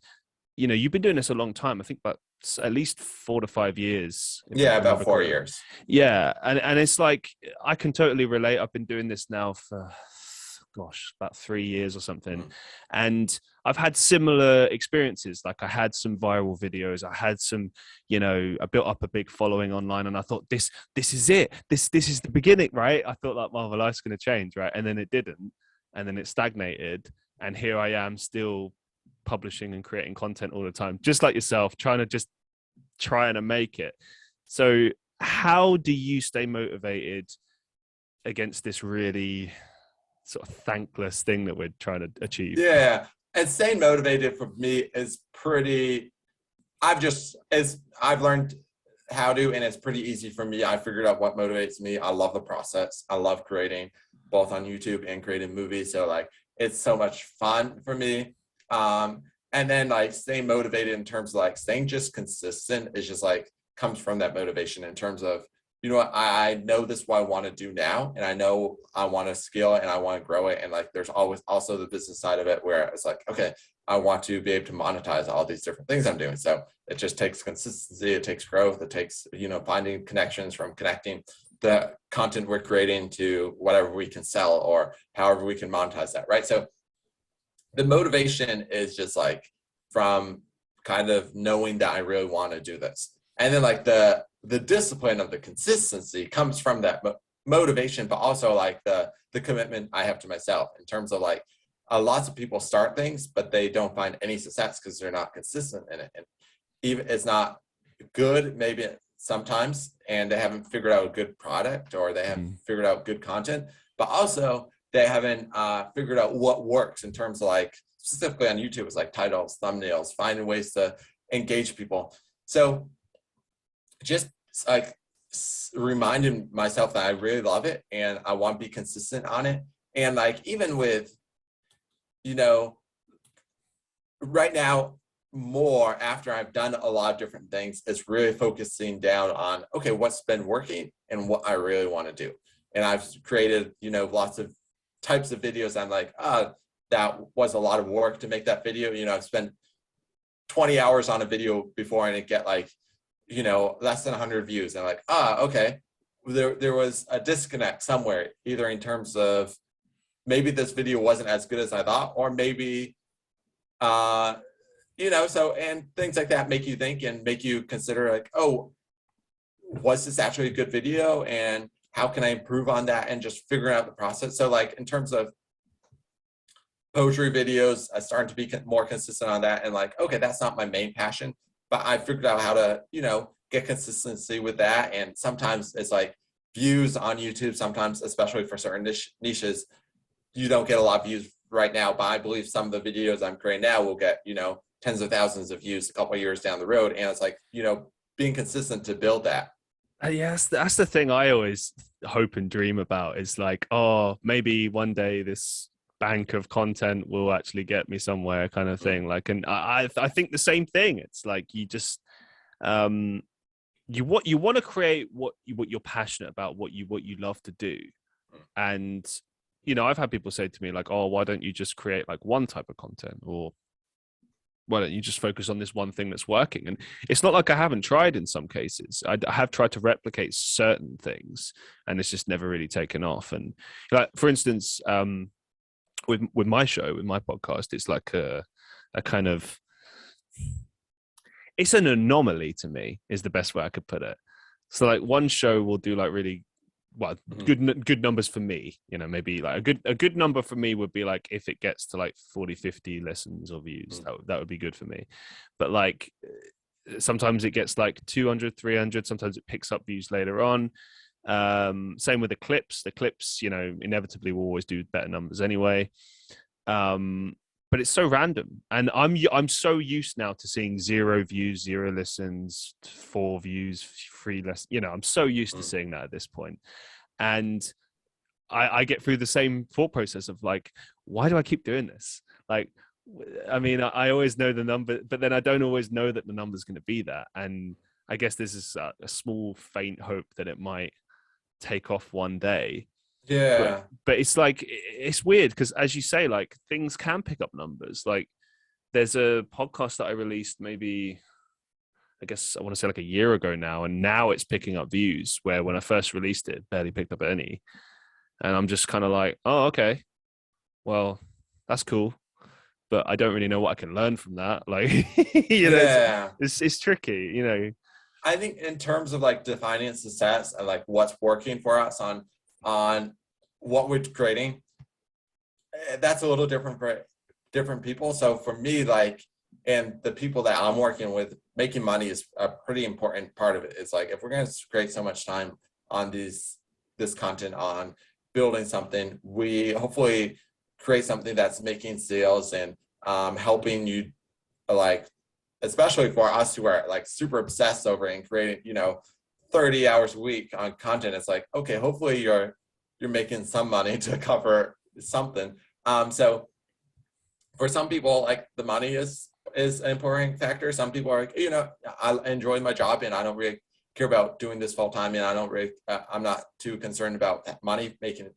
you've been doing this a long time. I think about at least 4 to 5 years. Yeah, about 4 years. Yeah, and it's like, I can totally relate. I've been doing this now for about 3 years or something, and I've had similar experiences. Like I had some viral videos, I had some, I built up a big following online, and I thought this is it, this is the beginning, right? I thought like, my life's going to change, right? And then it didn't, and then it stagnated, and here I am still publishing and creating content all the time, just like yourself, trying to make it. So how do you stay motivated against this really sort of thankless thing that we're trying to achieve? Yeah, and staying motivated for me is I've learned how to, and it's pretty easy for me. I figured out what motivates me. I love the process. I love creating, both on YouTube and creating movies. So like, it's so much fun for me. And then like staying motivated in terms of like staying just consistent is just like comes from that motivation in terms of, I know this is what I want to do now, and I know I want to scale it and I want to grow it. And like, there's always also the business side of it where it's like, okay, I want to be able to monetize all these different things I'm doing. So it just takes consistency. It takes growth. It takes, finding connections from connecting the content we're creating to whatever we can sell or however we can monetize that. Right. So the motivation is just like from kind of knowing that I really want to do this. And then like the discipline of the consistency comes from that motivation, but also like the commitment I have to myself in terms of like, lots of people start things, but they don't find any success because they're not consistent in it. And even it's not good, maybe sometimes, and they haven't figured out a good product, or they haven't figured out good content, but also they haven't figured out what works in terms of like, specifically on YouTube, it's like titles, thumbnails, finding ways to engage people. So just like reminding myself that I really love it and I want to be consistent on it. And like, even with you know, right now, more after I've done a lot of different things, it's really focusing down on, okay, what's been working and what I really want to do. And I've created, lots of types of videos. I'm like, that was a lot of work to make that video. I've spent 20 hours on a video before and it get like, less than 100 views. And I'm like, okay, there was a disconnect somewhere, either in terms of maybe this video wasn't as good as I thought, or maybe, so, and things like that make you think and make you consider like, oh, was this actually a good video? And how can I improve on that, and just figuring out the process. So like in terms of poetry videos, I started to be more consistent on that, and like, okay, that's not my main passion, but I figured out how to, get consistency with that. And sometimes it's like views on YouTube, sometimes, especially for certain niches, you don't get a lot of views right now, but I believe some of the videos I'm creating now will get, tens of thousands of views a couple of years down the road. And it's like, being consistent to build that. Yes, that's the thing I always hope and dream about, is like, oh, maybe one day this bank of content will actually get me somewhere, kind of thing. Like, and I think the same thing. It's like you just you want to create what you're passionate about, what you love to do. And I've had people say to me like, oh, why don't you just create like one type of content, or why don't you just focus on this one thing that's working? And it's not like I haven't tried in some cases. I have tried to replicate certain things, and it's just never really taken off. And like, for instance, with my show, with my podcast, it's like a kind of, it's an anomaly to me, is the best way I could put it. So like one show will do like really good numbers for me, maybe like a good number for me would be like if it gets to like 40-50 listens or views, that would be good for me. But like sometimes it gets like 200-300, sometimes it picks up views later on. Same with the clips inevitably will always do better numbers anyway. But it's so random, and I'm so used now to seeing 0 views, 0 listens, 4 views, 3 less. I'm so used to seeing that at this point, and I get through the same thought process of like, why do I keep doing this? Like, I mean, I always know the number, but then I don't always know that the number's going to be that, and I guess this is a small, faint hope that it might take off one day. Yeah. But it's like, it's weird because, as you say, like things can pick up numbers. Like there's a podcast that I released maybe, I guess I want to say like a year ago now, and now it's picking up views, where when I first released it, barely picked up any. And I'm just kind of like, oh, okay, well, that's cool, but I don't really know what I can learn from that. Like, it's tricky, I think in terms of like defining success and like what's working for us on what we're creating, that's a little different for different people. So for me, like, and the people that I'm working with, making money is a pretty important part of it. It's like, if we're going to create so much time on this content, on building something, we hopefully create something that's making sales and helping you, like, especially for us who are like super obsessed over it and creating 30 hours a week on content. It's like, okay, hopefully you're making some money to cover something. So for some people, like, the money is an important factor. Some people are like, I enjoy my job and I don't really care about doing this full time, and I don't really I'm not too concerned about money, making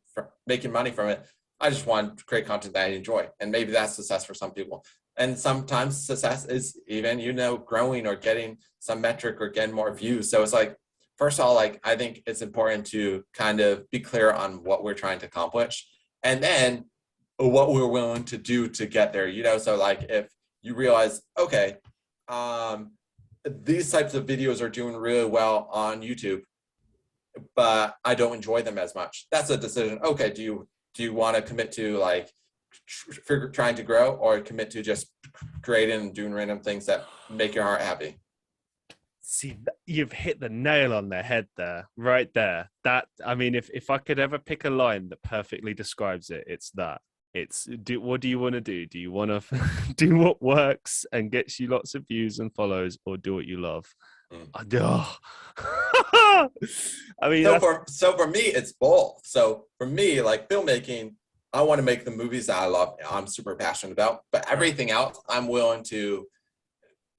money from it. I just want to create content that I enjoy, and maybe that's success for some people. And sometimes success is even growing or getting some metric or getting more views. So it's like, first of all, like, I think it's important to kind of be clear on what we're trying to accomplish, and then what we're willing to do to get there. So like, if you realize, okay, these types of videos are doing really well on YouTube, but I don't enjoy them as much, that's a decision. Okay, do you want to commit to like trying to grow, or commit to just creating and doing random things that make your heart happy? See, you've hit the nail on the head there, right there. That, I mean, if I could ever pick a line that perfectly describes it, it's that. It's what do you want to do? Do you want to do what works and gets you lots of views and follows, or do what you love? I mean, so for me, it's both. So for me, like filmmaking, I want to make the movies that I love, I'm super passionate about, but everything else I'm willing to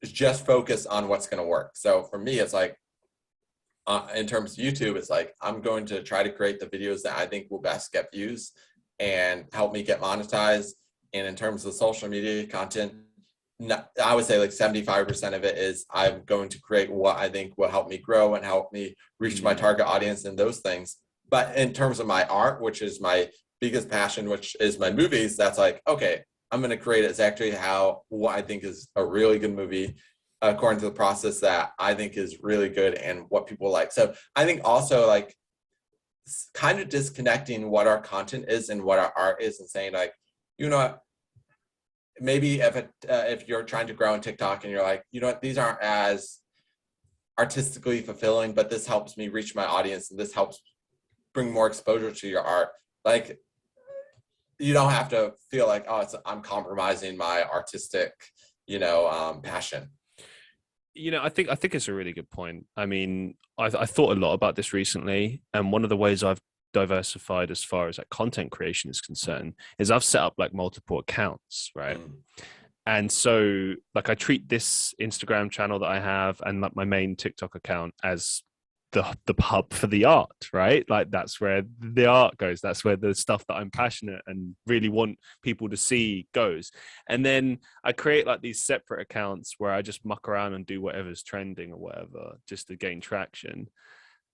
just focus on what's going to work. So for me, it's like, in terms of YouTube, it's like, I'm going to try to create the videos that I think will best get views and help me get monetized. And in terms of social media content, I would say like 75% of it is I'm going to create what I think will help me grow and help me reach my target audience and those things. But in terms of my art, which is my biggest passion, which is my movies, that's like, okay, I'm going to create exactly what I think is a really good movie according to the process that I think is really good and what people like. So I think also like kind of disconnecting what our content is and what our art is and saying like, you know what, maybe if you're trying to grow on TikTok and you're like, you know what, these aren't as artistically fulfilling, but this helps me reach my audience and this helps bring more exposure to your art. Like, you don't have to feel like, oh, I'm compromising my artistic, passion. I think it's a really good point. I mean, I thought a lot about this recently, and one of the ways I've diversified as far as like content creation is concerned is I've set up like multiple accounts, right? And so like I treat this Instagram channel that I have and like my main TikTok account as the hub for the art, right? Like that's where the art goes. That's where the stuff that I'm passionate and really want people to see goes. And then I create like these separate accounts where I just muck around and do whatever's trending or whatever, just to gain traction.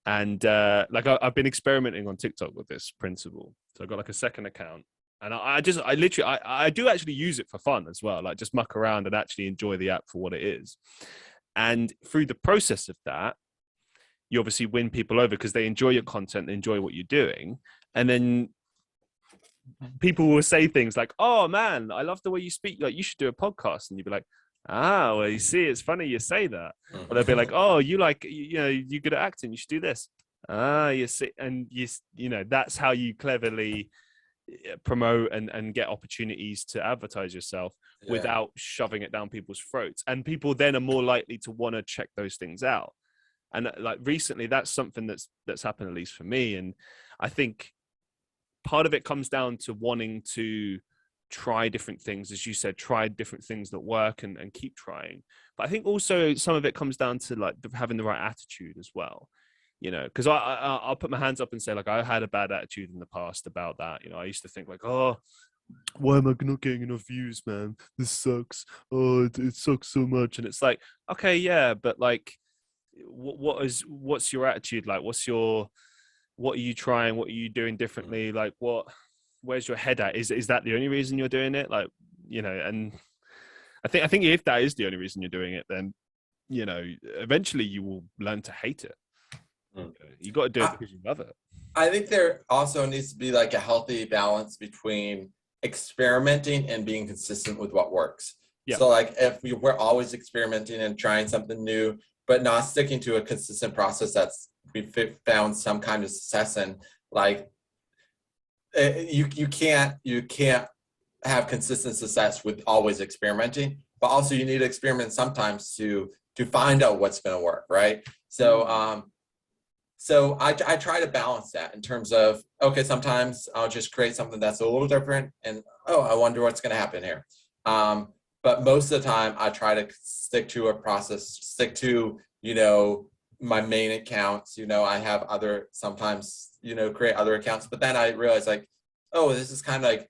And like I've been experimenting on TikTok with this principle. So I got like a second account, and I do actually use it for fun as well. Like just muck around and actually enjoy the app for what it is. And through the process of that, you obviously win people over because they enjoy your content, they enjoy what you're doing. And then people will say things like, oh man, I love the way you speak. Like you should do a podcast. And you'd be like, well, you see, it's funny you say that. Or they'll be like, oh, you're good at acting. You should do this. You see, and that's how you cleverly promote and get opportunities to advertise yourself without shoving it down people's throats. And people then are more likely to want to check those things out. And like recently, that's something that's happened, at least for me. And I think part of it comes down to wanting to try different things, as you said, try different things that work and keep trying. But I think also some of it comes down to like having the right attitude as well. Because I'll put my hands up and say like I had a bad attitude in the past about that. I used to think like, oh, why am I not getting enough views, man? This sucks. Oh, it sucks so much. And it's like, okay, yeah, but like, what's your attitude like? What are you trying? What are you doing differently? Like where's your head at? Is that the only reason you're doing it? Like, and I think if that is the only reason you're doing it, then, eventually you will learn to hate it. You got to do it because you love it. I think there also needs to be like a healthy balance between experimenting and being consistent with what works. Yeah. So like if we're always experimenting and trying something new, but not sticking to a consistent process we've found some kind of success in, like you can't have consistent success with always experimenting, but also you need to experiment sometimes to find out what's going to work, right? So so I try to balance that in terms of, okay, sometimes I'll just create something that's a little different and I wonder what's going to happen here. But most of the time I try to stick to a process, stick to, my main accounts. I have sometimes, create other accounts, but then I realize like, oh, this is kind of like,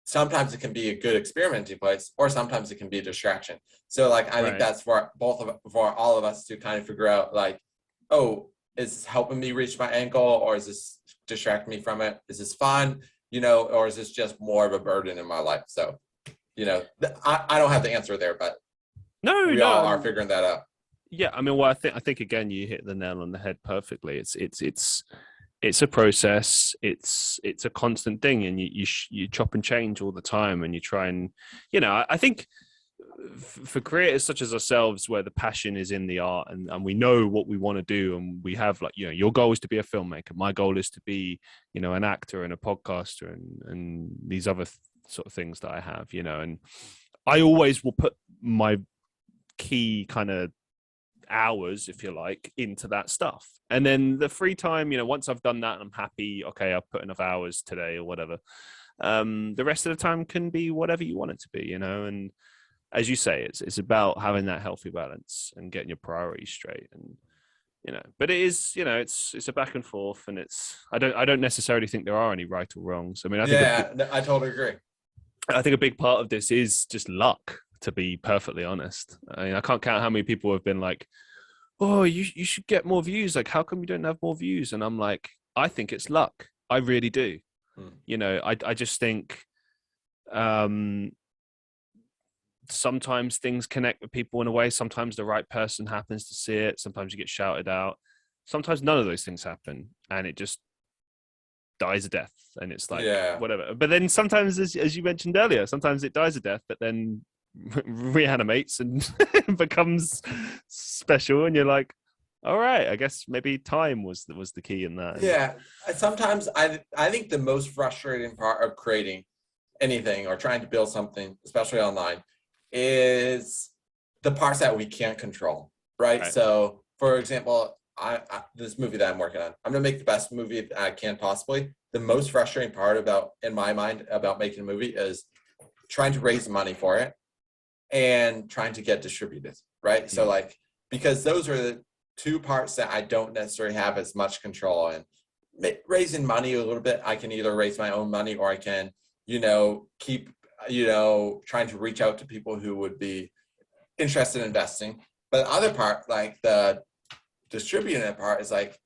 sometimes it can be a good experimenting place or sometimes it can be a distraction. So like, I think that's for all of us to kind of figure out like, oh, is this helping me reach my end goal or is this distracting me from it? Is this fun, or is this just more of a burden in my life? So, I don't have the answer there, but we all are figuring that out. Yeah, I mean, well, I think again, you hit the nail on the head perfectly. It's a process. It's a constant thing, and you chop and change all the time, and you try and, I think for creators such as ourselves, where the passion is in the art, and we know what we want to do, and we have like, your goal is to be a filmmaker. My goal is to be, an actor and a podcaster, and these other sort of things that I have, and I always will put my key kind of hours, if you like, into that stuff. And then the free time, once I've done that and I'm happy, okay, I've put enough hours today or whatever, The rest of the time can be whatever you want it to be, you know. And as you say, it's about having that healthy balance and getting your priorities straight. And you know, but it is, you know, it's a back and forth, and I don't necessarily think there are any right or wrongs. I mean, I totally agree. I think a big part of this is just luck, to be perfectly honest. I mean, I can't count how many people have been like, oh, you should get more views. Like, how come you don't have more views? And I'm like, I think it's luck. I really do. You know, I just think sometimes things connect with people in a way. Sometimes the right person happens to see it. Sometimes you get shouted out. Sometimes none of those things happen, and it just dies a death. And it's like, whatever. But then sometimes, as you mentioned earlier, sometimes it dies a death, but then reanimates and becomes special. And you're like, all right, I guess maybe time was the key in that. Yeah. Sometimes I think the most frustrating part of creating anything or trying to build something, especially online, is the parts that we can't control, right? So, for example, I this movie that I'm working on, I'm gonna make the best movie I can possibly. The most frustrating part in my mind, about making a movie is trying to raise money for it and trying to get distributed, right? So, like, because those are the two parts that I don't necessarily have as much control in. Raising money a little bit, I can either raise my own money, or I can, keep, trying to reach out to people who would be interested in investing. But the other part, like the distributing it part, is like,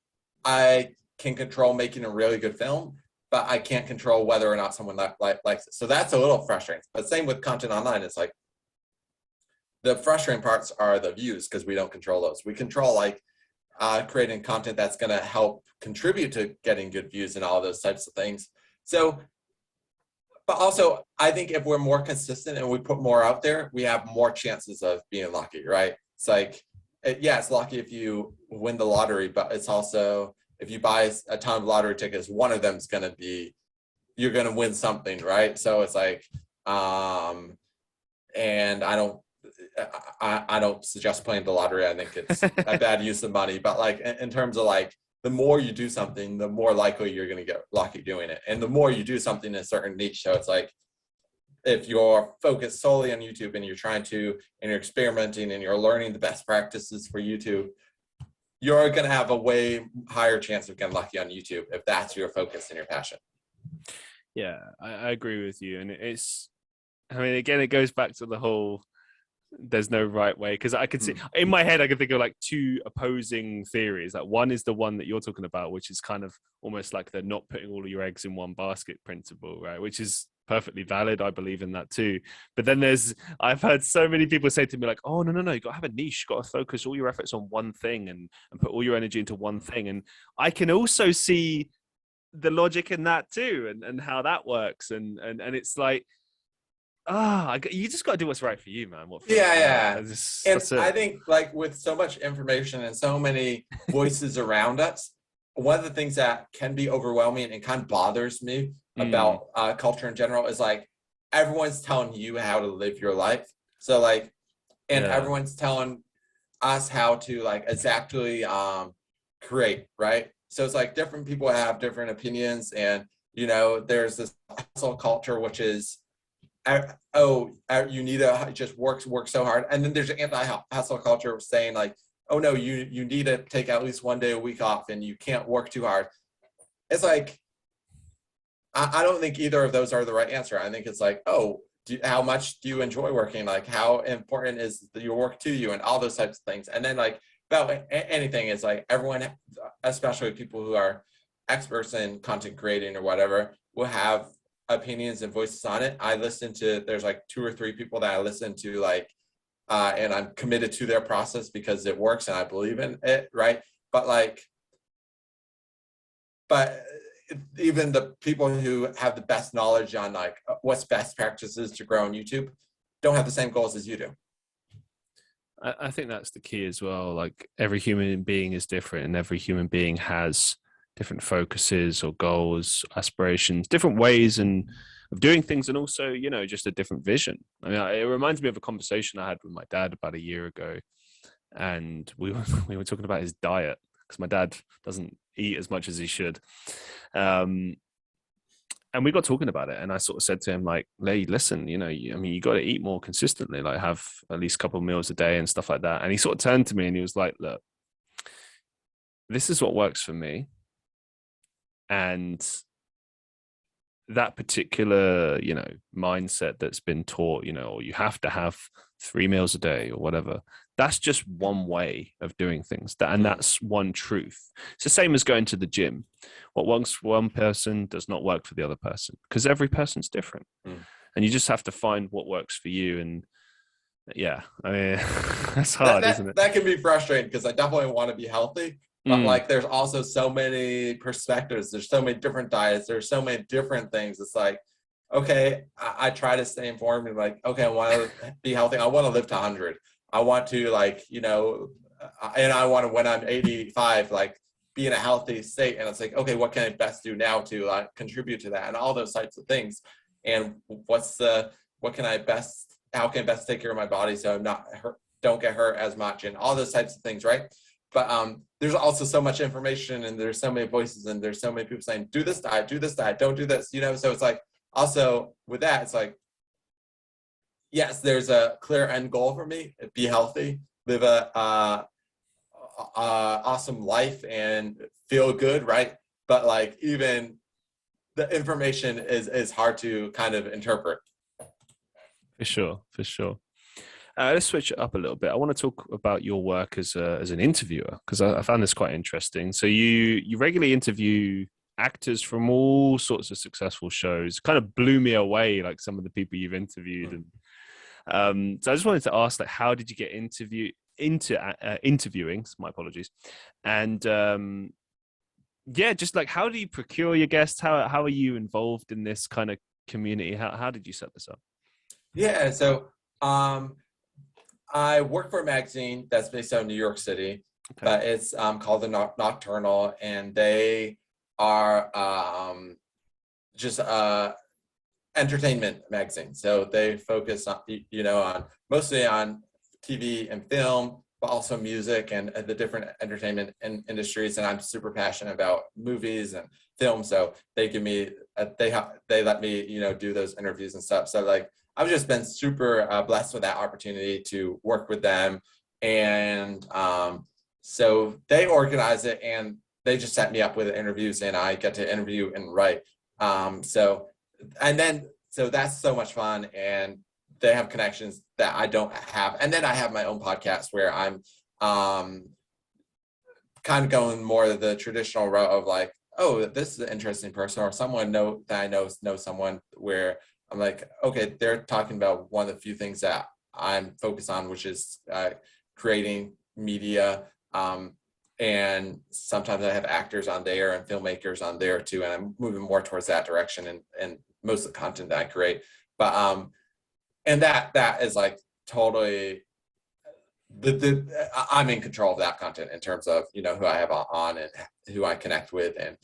I can control making a really good film, but I can't control whether or not someone likes it. So that's a little frustrating. But same with content online. It's like, the frustrating parts are the views, because we don't control those. We control like creating content that's going to help contribute to getting good views and all those types of things. So, but also I think if we're more consistent and we put more out there, we have more chances of being lucky, right? It's like, it's lucky if you win the lottery, but it's also, if you buy a ton of lottery tickets, one of them is going to be, you're going to win something, right? So it's like, and I don't suggest playing the lottery. I think it's a bad use of money. But like in terms of like, the more you do something, the more likely you're going to get lucky doing it. And the more you do something in a certain niche. So it's like, if you're focused solely on YouTube and you're experimenting and you're learning the best practices for YouTube, you're going to have a way higher chance of getting lucky on YouTube if that's your focus and your passion. Yeah, I agree with you. And again, it goes back to the whole, there's no right way, because I could see in my head, I could think of like two opposing theories. Like, one is the one that you're talking about, which is kind of almost like the not putting all of your eggs in one basket principle, right? Which is perfectly valid. I believe in that too. But then I've heard so many people say to me like, oh, no, you got to have a niche, you got to focus all your efforts on one thing and put all your energy into one thing. And I can also see the logic in that too, and how that works. And it's like, you just got to do what's right for you, man. I think like with so much information and so many voices around us, one of the things that can be overwhelming and kind of bothers me about culture in general is like, everyone's telling you how to live your life. So like, and everyone's telling us how to like exactly create, right? So it's like different people have different opinions, and there's this hustle culture, which is, you need to just work so hard. And then there's an anti-hustle culture saying like, oh no, you need to take at least one day a week off and you can't work too hard. It's like, I don't think either of those are the right answer. I think it's like, how much do you enjoy working? Like, how important is your work to you, and all those types of things. And then like, about anything is like, everyone, especially people who are experts in content creating or whatever, will have opinions and voices on it. There's like 2 or 3 people that I listen to, like, and I'm committed to their process because it works and I believe in it, right? But even the people who have the best knowledge on like what's best practices to grow on YouTube don't have the same goals as you do. I think that's the key as well. Like, every human being is different, and every human being has different focuses or goals, aspirations, different ways of doing things, and also, just a different vision. I mean, it reminds me of a conversation I had with my dad about a year ago, and we were talking about his diet, because my dad doesn't eat as much as he should. And and we got talking about it, and I sort of said to him like, "Hey, listen, I mean, you got to eat more consistently, like have at least a couple of meals a day and stuff like that." And he sort of turned to me and he was like, "Look, this is what works for me, and that particular, mindset that's been taught, or you have to have 3 meals a day or whatever. That's just one way of doing things. And that's one truth. It's the same as going to the gym. What works for one person does not work for the other person because every person's different. And you just have to find what works for you. And yeah, I mean, that's hard, isn't it? That can be frustrating because I definitely want to be healthy. But like, there's also so many perspectives. There's so many different diets. There's so many different things. It's like, okay, I try to stay informed and like, okay, I want to be healthy. I want to live to 100. I want to and I want to, when I'm 85, like be in a healthy state. And it's like, okay, what can I best do now to contribute to that? And all those types of things. And how can I best take care of my body so I'm not hurt, don't get hurt as much, and all those types of things, right? But there's also so much information, and there's so many voices, and there's so many people saying, do this diet, don't do this, so it's like, also with that, it's like, yes, there's a clear end goal for me: be healthy, live a awesome life, and feel good, right? But like, even the information is hard to kind of interpret. For sure. Let's switch it up a little bit. I want to talk about your work as an interviewer, because I found this quite interesting. So you regularly interview actors from all sorts of successful shows. Kind of blew me away, like some of the people you've interviewed. And so I just wanted to ask, like, how did you get into interviewing? My apologies. And just like, how do you procure your guests? How are you involved in this kind of community? How did you set this up? Yeah, so I work for a magazine that's based out of New York City, but it's called the Nocturnal, and they are just entertainment magazine. So they focus on, mostly on TV and film, but also music and the different entertainment industries. And I'm super passionate about movies and film, so they give me they let me do those interviews and stuff. So like, I've just been super blessed with that opportunity to work with them. And so they organize it, and they just set me up with interviews, and I get to interview and write. So that's so much fun, and they have connections that I don't have. And then I have my own podcast where I'm kind of going more the traditional route of like, oh, this is an interesting person, or someone that I know someone, where I'm like, okay, they're talking about one of the few things that I'm focused on, which is creating media. And sometimes I have actors on there and filmmakers on there too. And I'm moving more towards that direction and most of the content that I create. But and that is like totally I'm in control of that content in terms of, who I have on and who I connect with. And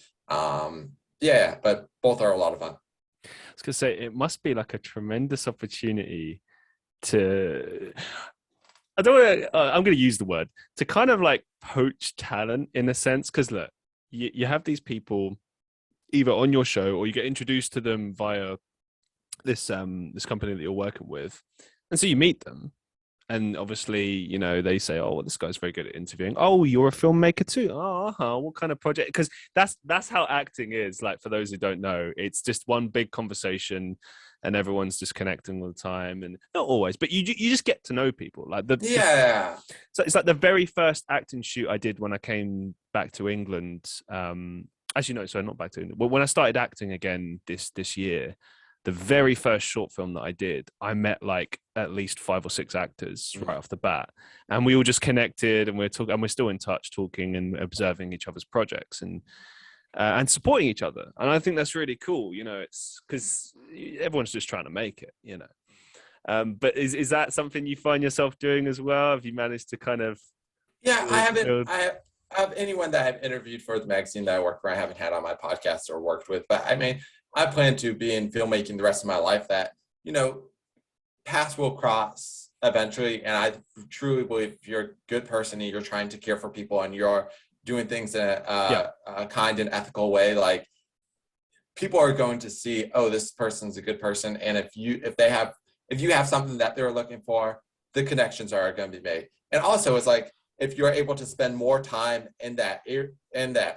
but both are a lot of fun. I was going to say, it must be like a tremendous opportunity to, I'm going to use the word, to kind of like poach talent in a sense. Because look, you have these people either on your show, or you get introduced to them via this company that you're working with. And so you meet them. And obviously, they say, oh, well, this guy's very good at interviewing. Oh, you're a filmmaker too. Oh, what kind of project? Because that's how acting is. Like, for those who don't know, it's just one big conversation, and everyone's just connecting all the time. And not always, but you just get to know people. Like so it's like the very first acting shoot I did when I came back to England. Actually, no, sorry, not back to England. But when I started acting again this year, the very first short film that I did, I met like at least 5 or 6 actors right off the bat, and we all just connected, and we're still in touch, talking and observing each other's projects and supporting each other. And I think that's really cool. It's because everyone's just trying to make it. But is that something you find yourself doing as well? Have you managed to kind of? Yeah, I have anyone that I've interviewed for the magazine that I work for, I haven't had on my podcast or worked with, but I mean, I plan to be in filmmaking the rest of my life. That, paths will cross eventually. And I truly believe if you're a good person and you're trying to care for people and you're doing things in a kind and ethical way, like, people are going to see, oh, this person's a good person. And if you have something that they're looking for, the connections are going to be made. And also it's like, if you're able to spend more time in that.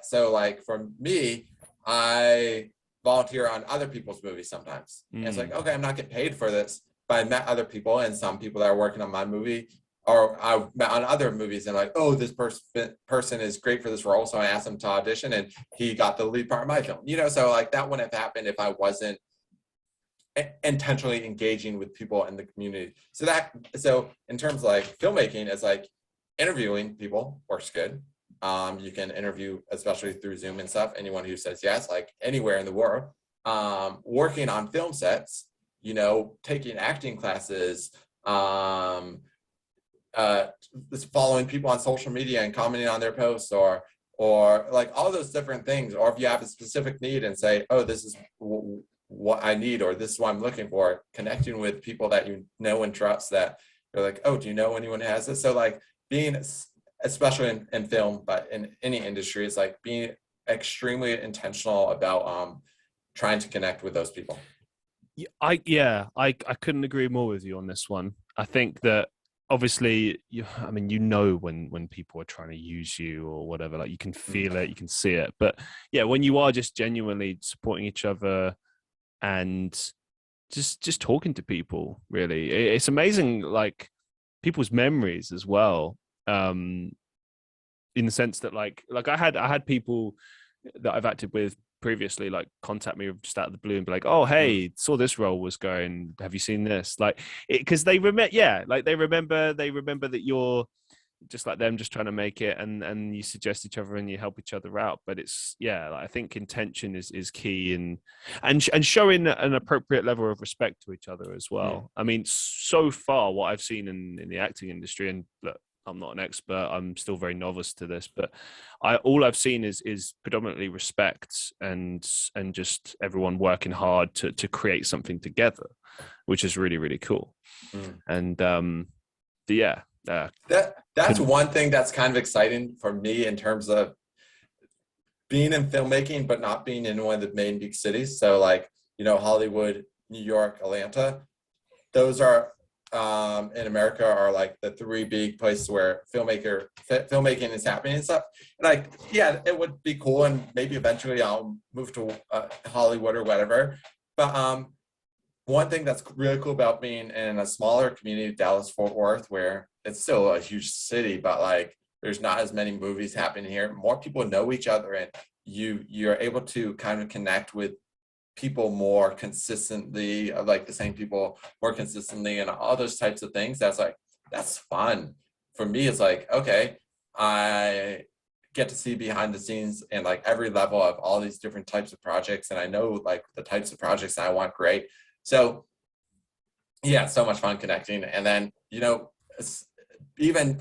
So like for me, I volunteer on other people's movies sometimes. And it's like, okay, I'm not getting paid for this, but I met other people, and some people that are working on my movie, or I met on other movies, and like, oh, this person is great for this role. So I asked him to audition, and he got the lead part of my film, so like that wouldn't have happened if I wasn't intentionally engaging with people in the community. So in terms of like filmmaking, it's like interviewing people works good. You can interview, especially through Zoom and stuff, anyone who says yes, like anywhere in the world. Working on film sets, taking acting classes, following people on social media and commenting on their posts, or like all those different things. Or if you have a specific need and say, oh, this is what I need, or this is what I'm looking for, connecting with people that you know and trust, that you're like, oh, do you know anyone who has this? So like being, especially in film, but in any industry, is like being extremely intentional about trying to connect with those people. I couldn't agree more with you on this one. I think that obviously, when people are trying to use you or whatever, like you can feel it, you can see it. But yeah, when you are just genuinely supporting each other and just talking to people, really, it's amazing, like people's memories as well. In the sense that like I had people that I've acted with previously like contact me just out of the blue and be like, oh, hey, saw this role was going, have you seen this? Like, because they remember that you're just like them, just trying to make it, and you suggest each other and you help each other out. But it's like, I think intention is key, and showing an appropriate level of respect to each other as well. I mean, so far what I've seen in the acting industry, and look, I'm not an expert, I'm still very novice to this, but all I've seen is predominantly respect and just everyone working hard to create something together, which is really, really cool. And that's one thing that's kind of exciting for me in terms of being in filmmaking, but not being in one of the main big cities. So like, Hollywood, New York, Atlanta, those are in America are like the three big places where filmmaking is happening and stuff. And like, yeah, it would be cool, and maybe eventually I'll move to Hollywood or whatever. But one thing that's really cool about being in a smaller community, Dallas Fort Worth, where it's still a huge city, but like there's not as many movies happening here. More people know each other, and you're able to kind of connect with people more consistently, like the same people more consistently, and all those types of things. That's fun. For me, it's like, okay, I get to see behind the scenes and like every level of all these different types of projects, and I know like the types of projects I want. Great. So yeah, so much fun connecting. And then, even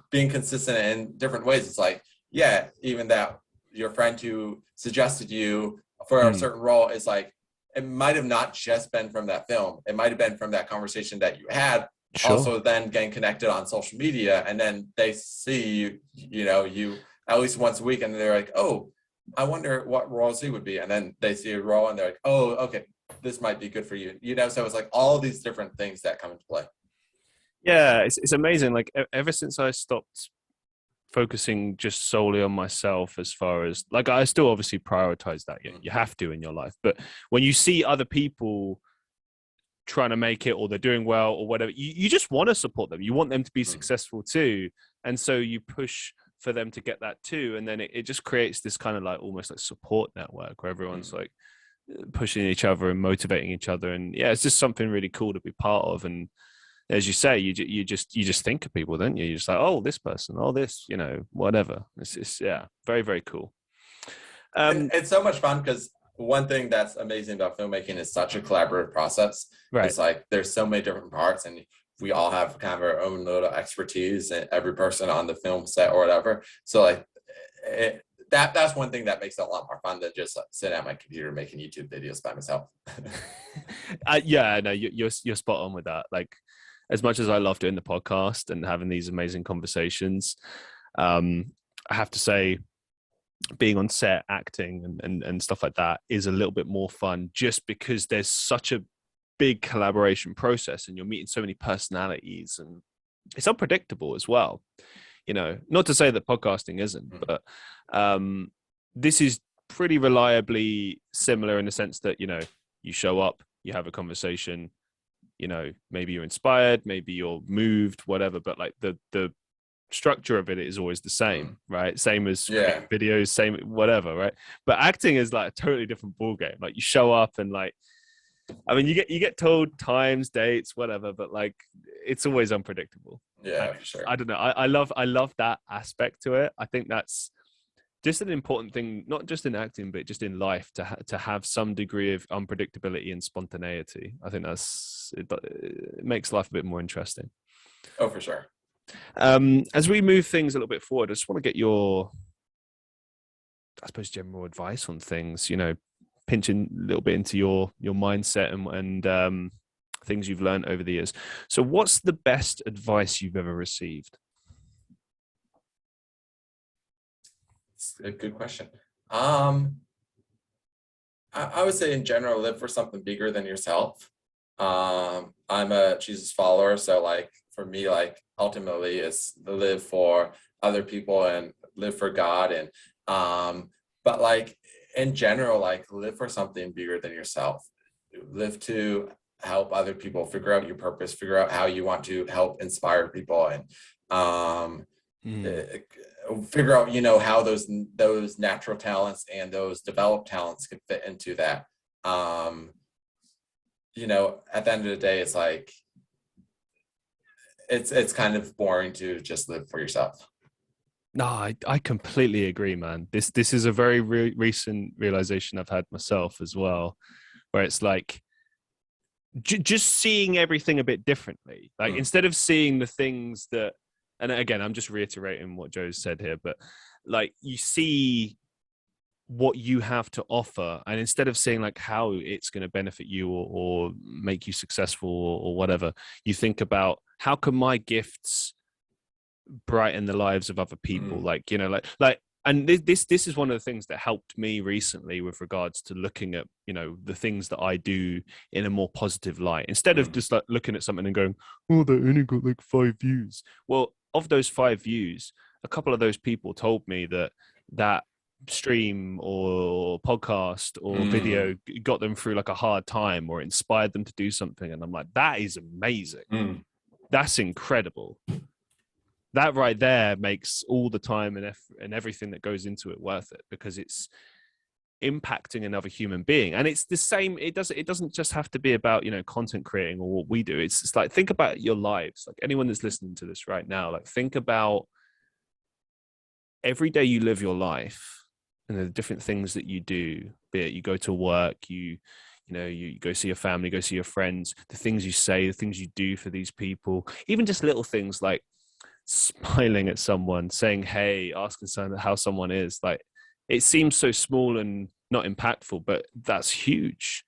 being consistent in different ways. It's like, yeah, even that your friend who suggested you for a certain role is like, it might have not just been from that film. It might have been from that conversation that you had. Sure. Also then getting connected on social media, and then they see you at least once a week, and they're like, oh, I wonder what roles he would be. And then they see a role and they're like, oh, okay, this might be good for you. So it's like all these different things that come into play. Yeah, it's amazing. Like ever since I stopped focusing just solely on myself, as far as like, I still obviously prioritize that. You have to in your life, but when you see other people trying to make it, or they're doing well or whatever, you just want to support them. You want them to be successful too, and so you push for them to get that too, and then it just creates this kind of like almost like support network where everyone's like pushing each other and motivating each other. And yeah, it's just something really cool to be part of. And as you say, you just think of people, don't you? You're just like, oh, this person, oh, this, whatever. It's yeah, very, very cool. It's so much fun because one thing that's amazing about filmmaking is such a collaborative process. Right. It's like there's so many different parts, and we all have kind of our own little expertise, and every person on the film set or whatever. So like that's one thing that makes it a lot more fun than just sit at my computer making YouTube videos by myself. Yeah, no, you're spot on with that. Like, as much as I love doing the podcast and having these amazing conversations, I have to say, being on set, acting and stuff like that is a little bit more fun, just because there's such a big collaboration process and you're meeting so many personalities, and it's unpredictable as well. Not to say that podcasting isn't, but this is pretty reliably similar in the sense that, you show up, you have a conversation, maybe you're inspired, maybe you're moved, whatever, but like the structure of it is always the same, right? Same as videos, same whatever, right? But acting is like a totally different ball game. Like you show up and like, I mean, you get told times, dates, whatever, but like it's always unpredictable. Yeah, for sure. I don't know. I love that aspect to it. I think that's just an important thing, not just in acting, but just in life, to have some degree of unpredictability and spontaneity. I think it makes life a bit more interesting. Oh, for sure. As we move things a little bit forward, I just want to get your, I suppose, general advice on things, pinching a little bit into your mindset and things you've learned over the years. So what's the best advice you've ever received? It's a good question. I would say in general, live for something bigger than yourself. I'm a Jesus follower, so like for me, like ultimately is to live for other people and live for God, and but like in general, like live for something bigger than yourself. Live to help other people, figure out your purpose, figure out how you want to help inspire people, and figure out how those natural talents and those developed talents can fit into that. At the end of the day, it's like it's kind of boring to just live for yourself. No, I completely agree, man. This is a very recent realization I've had myself as well, where it's like just seeing everything a bit differently. Like instead of seeing the things that, and again, I'm just reiterating what Joe said here, but like you see what you have to offer, and instead of seeing like how it's going to benefit you or make you successful or whatever, you think about how can my gifts brighten the lives of other people. And this is one of the things that helped me recently with regards to looking at the things that I do in a more positive light, instead of just like looking at something and going, oh, they only got like 5 views. Well, of those 5 views, a couple of those people told me that stream or podcast or video got them through like a hard time or inspired them to do something, and I'm like, that is amazing. That's incredible. That right there makes all the time and everything that goes into it worth it, because it's impacting another human being. And it's the same. It doesn't just have to be about content creating or what we do. It's just like, think about your lives. Like anyone that's listening to this right now, like think about every day you live your life and the different things that you do, be it you go to work, you go see your family, go see your friends, the things you say, the things you do for these people, even just little things like smiling at someone, saying hey, asking someone how someone is. Like it seems so small and not impactful, but that's huge.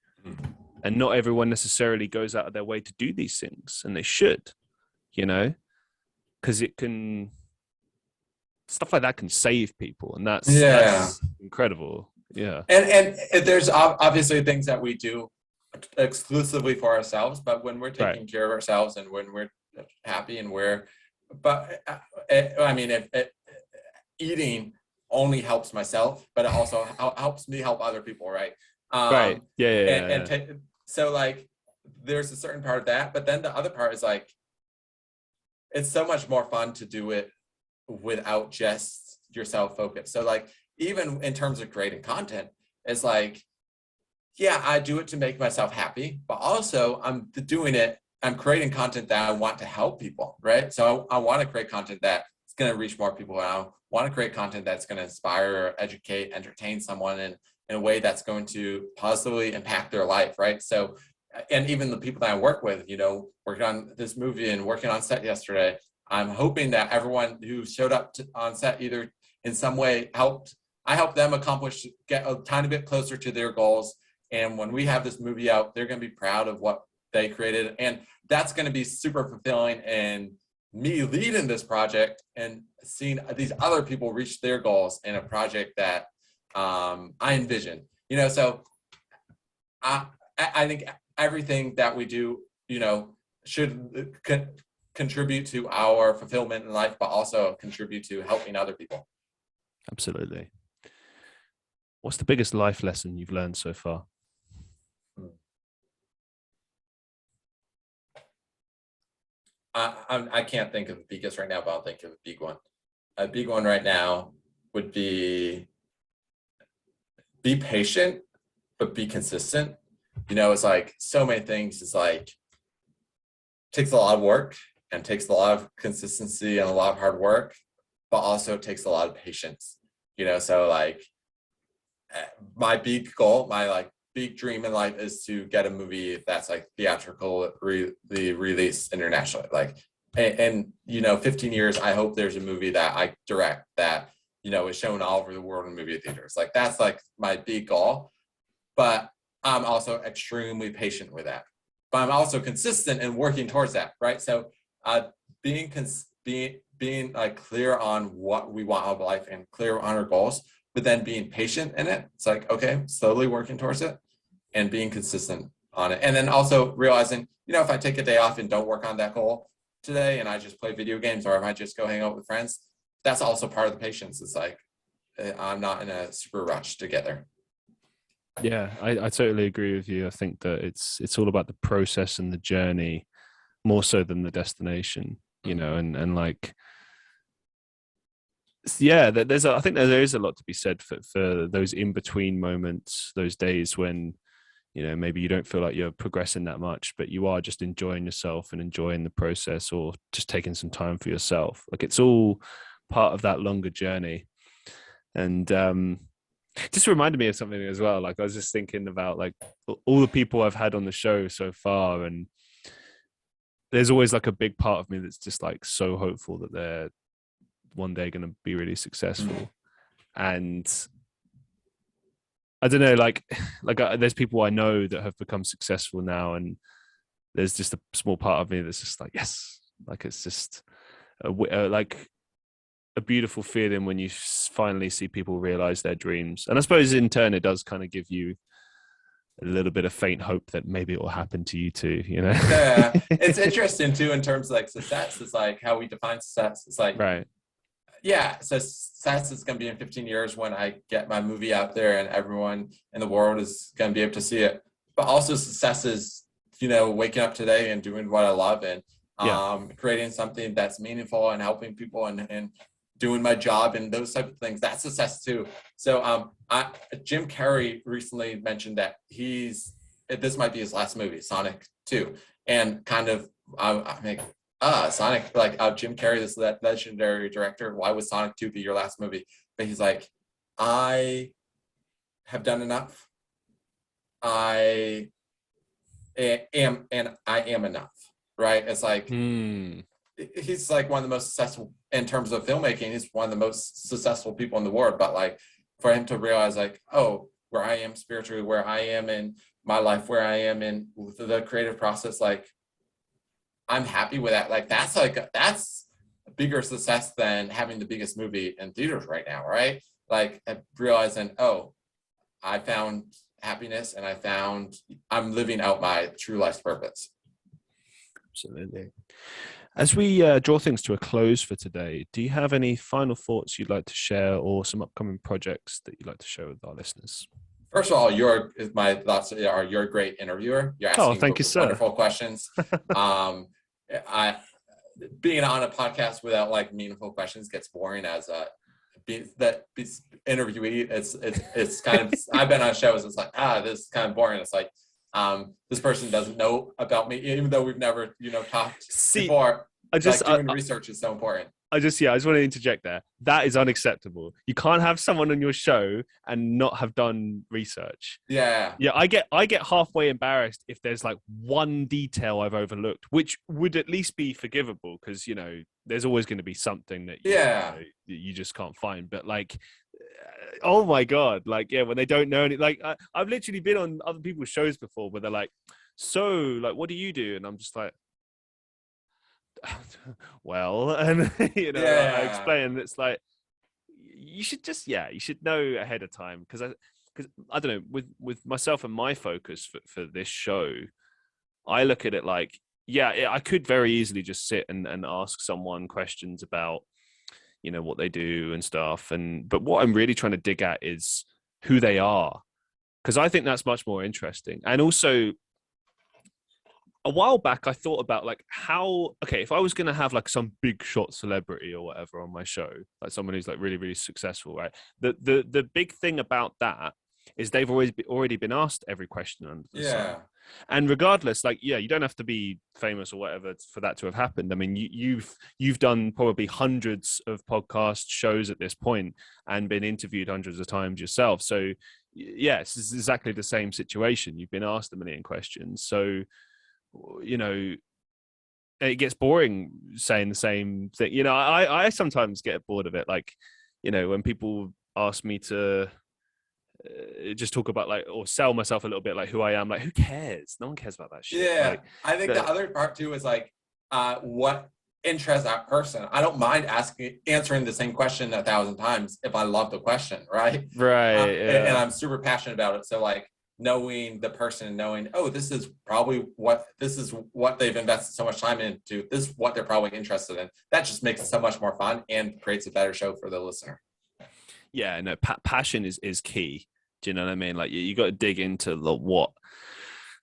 And not everyone necessarily goes out of their way to do these things, and they should, because stuff like that can save people, and that's incredible. Yeah. And there's obviously things that we do exclusively for ourselves, but when we're taking care of ourselves and when we're happy and if eating only helps myself, but it also helps me help other people, right? Right. Yeah. So like there's a certain part of that, but then the other part is like it's so much more fun to do it without just yourself focused. So like even in terms of creating content, it's like, yeah, I do it to make myself happy, but also I'm creating content that I want to help people, right? So I want to create content that's going to reach more people. I want to create content that's going to inspire, educate, entertain someone in a way that's going to positively impact their life, right? So, and even the people that I work with, working on this movie and working on set yesterday, I'm hoping that everyone who showed up on set either in some way I helped them get a tiny bit closer to their goals. And when we have this movie out, they're going to be proud of what they created. And that's going to be super fulfilling, and me leading this project and seen these other people reach their goals in a project that I envision. So I think everything that we do, should contribute to our fulfillment in life, but also contribute to helping other people. Absolutely. What's the biggest life lesson you've learned so far? I can't think of the biggest right now, but I'll think of a big one. A big one right now would be patient, but be consistent. It's like so many things. It's like takes a lot of work and takes a lot of consistency and a lot of hard work, but also takes a lot of patience. So like my big goal, my like big dream in life is to get a movie that's like theatrical released internationally. Like, and 15 years, I hope there's a movie that I direct that, is shown all over the world in movie theaters. Like that's like my big goal, but I'm also extremely patient with that. But I'm also consistent in working towards that, right? So being like clear on what we want out of life and clear on our goals, but then being patient in it. It's like, okay, slowly working towards it and being consistent on it. And then also realizing, if I take a day off and don't work on that goal today and I just play video games, or if I just go hang out with friends, that's also part of the patience. It's like, I'm not in a super rush to get there. Yeah, I totally agree with you. I think that it's all about the process and the journey more so than the destination, and like, yeah, I think there is a lot to be said for those in between moments, those days when, maybe you don't feel like you're progressing that much, but you are just enjoying yourself and enjoying the process, or just taking some time for yourself. Like it's all part of that longer journey. And just reminded me of something as well. Like I was just thinking about like all the people I've had on the show so far, and there's always like a big part of me that's just like so hopeful that they're one day going to be really successful. And I don't know, like there's people I know that have become successful now, and there's just a small part of me that's just like, yes, like it's just like a beautiful feeling when you finally see people realize their dreams. And I suppose in turn, it does kind of give you a little bit of faint hope that maybe it will happen to you too, Yeah, it's interesting too, in terms of like success. It's like how we define success. It's like, right. Yeah, so success is going to be in 15 years when I get my movie out there and everyone in the world is going to be able to see it. But also success is, waking up today and doing what I love and creating something that's meaningful and helping people and doing my job and those type of things. That's success too. So Jim Carrey recently mentioned that this might be his last movie, Sonic 2. And kind of, I think, Sonic, like Jim Carrey, this legendary director, why would Sonic 2 be your last movie? But he's like, I have done enough. I am enough, right? It's like, he's like one of the most successful in terms of filmmaking. He's one of the most successful people in the world. But like for him to realize like, oh, where I am spiritually, where I am in my life, where I am in the creative process, like I'm happy with that. Like that's a bigger success than having the biggest movie in theaters right now, right? Like realizing, oh, I found happiness and I'm living out my true life's purpose. Absolutely. As we draw things to a close for today, do you have any final thoughts you'd like to share, or some upcoming projects that you'd like to share with our listeners? First of all, my thoughts are you're a great interviewer. You're asking thank you, sir. Wonderful questions. Being on a podcast without like meaningful questions gets boring as a interviewee. It's kind of, I've been on shows. It's like, this is kind of boring. It's like, this person doesn't know about me, even though we've never, talked before. Doing research is so important. I just want to interject there. That is unacceptable. You can't have someone on your show and not have done research. Yeah. Yeah, I get halfway embarrassed if there's like one detail I've overlooked, which would at least be forgivable because, there's always going to be something that you just can't find. But like, oh my God, like, yeah, when they don't know any, like I've literally been on other people's shows before where they're like, so like, what do you do? And I'm just like, well, and you know, like, I Yeah. explain. It's like you should just, you should know ahead of time, because I don't know, with myself and my focus for this show, I look at it like, I could very easily just sit and ask someone questions about, you know, what they do and stuff, but what I'm really trying to dig at is who they are, because I think that's much more interesting. And also, a while back, I thought about like if I was going to have like some big shot celebrity or whatever on my show, like someone who's like really, really successful, right? The big thing about that is they've already been asked every question under the sun. And regardless, like, you don't have to be famous or whatever for that to have happened. I mean, you've done probably hundreds of podcast shows at this point and been interviewed hundreds of times yourself. So yes, it's exactly the same situation. You've been asked a million questions. So, you know, it gets boring saying the same thing. You know, I sometimes get bored of it. Like, you know, when people ask me to just talk about like, or sell myself a little bit, like who I am, like, who cares? No one cares about that shit. Yeah. Like, I think the other part too is like, what interests that person. I don't mind answering the same question 1,000 times if I love the question, right? Right. And I'm super passionate about it. So like, knowing the person, knowing, oh, this is what they've invested so much time into, this is what they're probably interested in. That just makes it so much more fun and creates a better show for the listener. Yeah, no, passion is key. Do you know what I mean? Like, you got to dig into what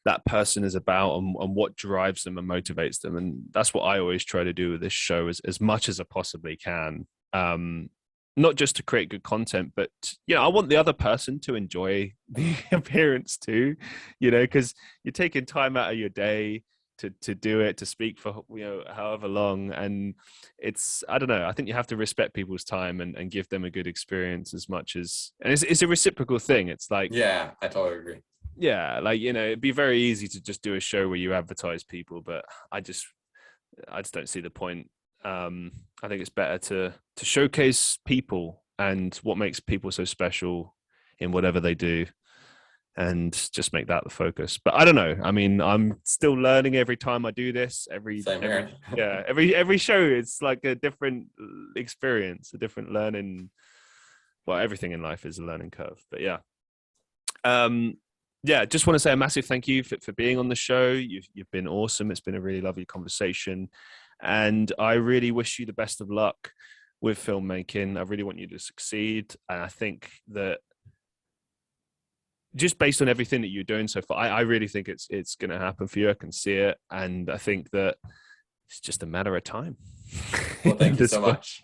that person is about and what drives them and motivates them. And that's what I always try to do with this show, as much as I possibly can. Not just to create good content, but, you know, I want the other person to enjoy the appearance too, you know, because you're taking time out of your day to do it, to speak for, you know, however long. And I don't know, I think you have to respect people's time and give them a good experience as much as, and it's a reciprocal thing. It's like, yeah, I totally agree. Yeah, like, you know, it'd be very easy to just do a show where you advertise people, but I just don't see the point. I think it's better to showcase people and what makes people so special in whatever they do, and just make that the focus. But I don't know. I mean, I'm still learning every time I do this. Every show, it's like a different experience, a different learning. Well, everything in life is a learning curve. But yeah. Just want to say a massive thank you for being on the show. You've been awesome. It's been a really lovely conversation. And I really wish you the best of luck with filmmaking. I really want you to succeed. And I think that just based on everything that you're doing so far, I really think it's going to happen for you. I can see it. And I think that it's just a matter of time. Well, thank you so much.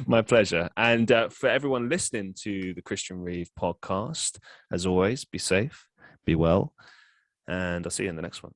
My pleasure. And for everyone listening to the Christian Reeve podcast, as always, be safe, be well, and I'll see you in the next one.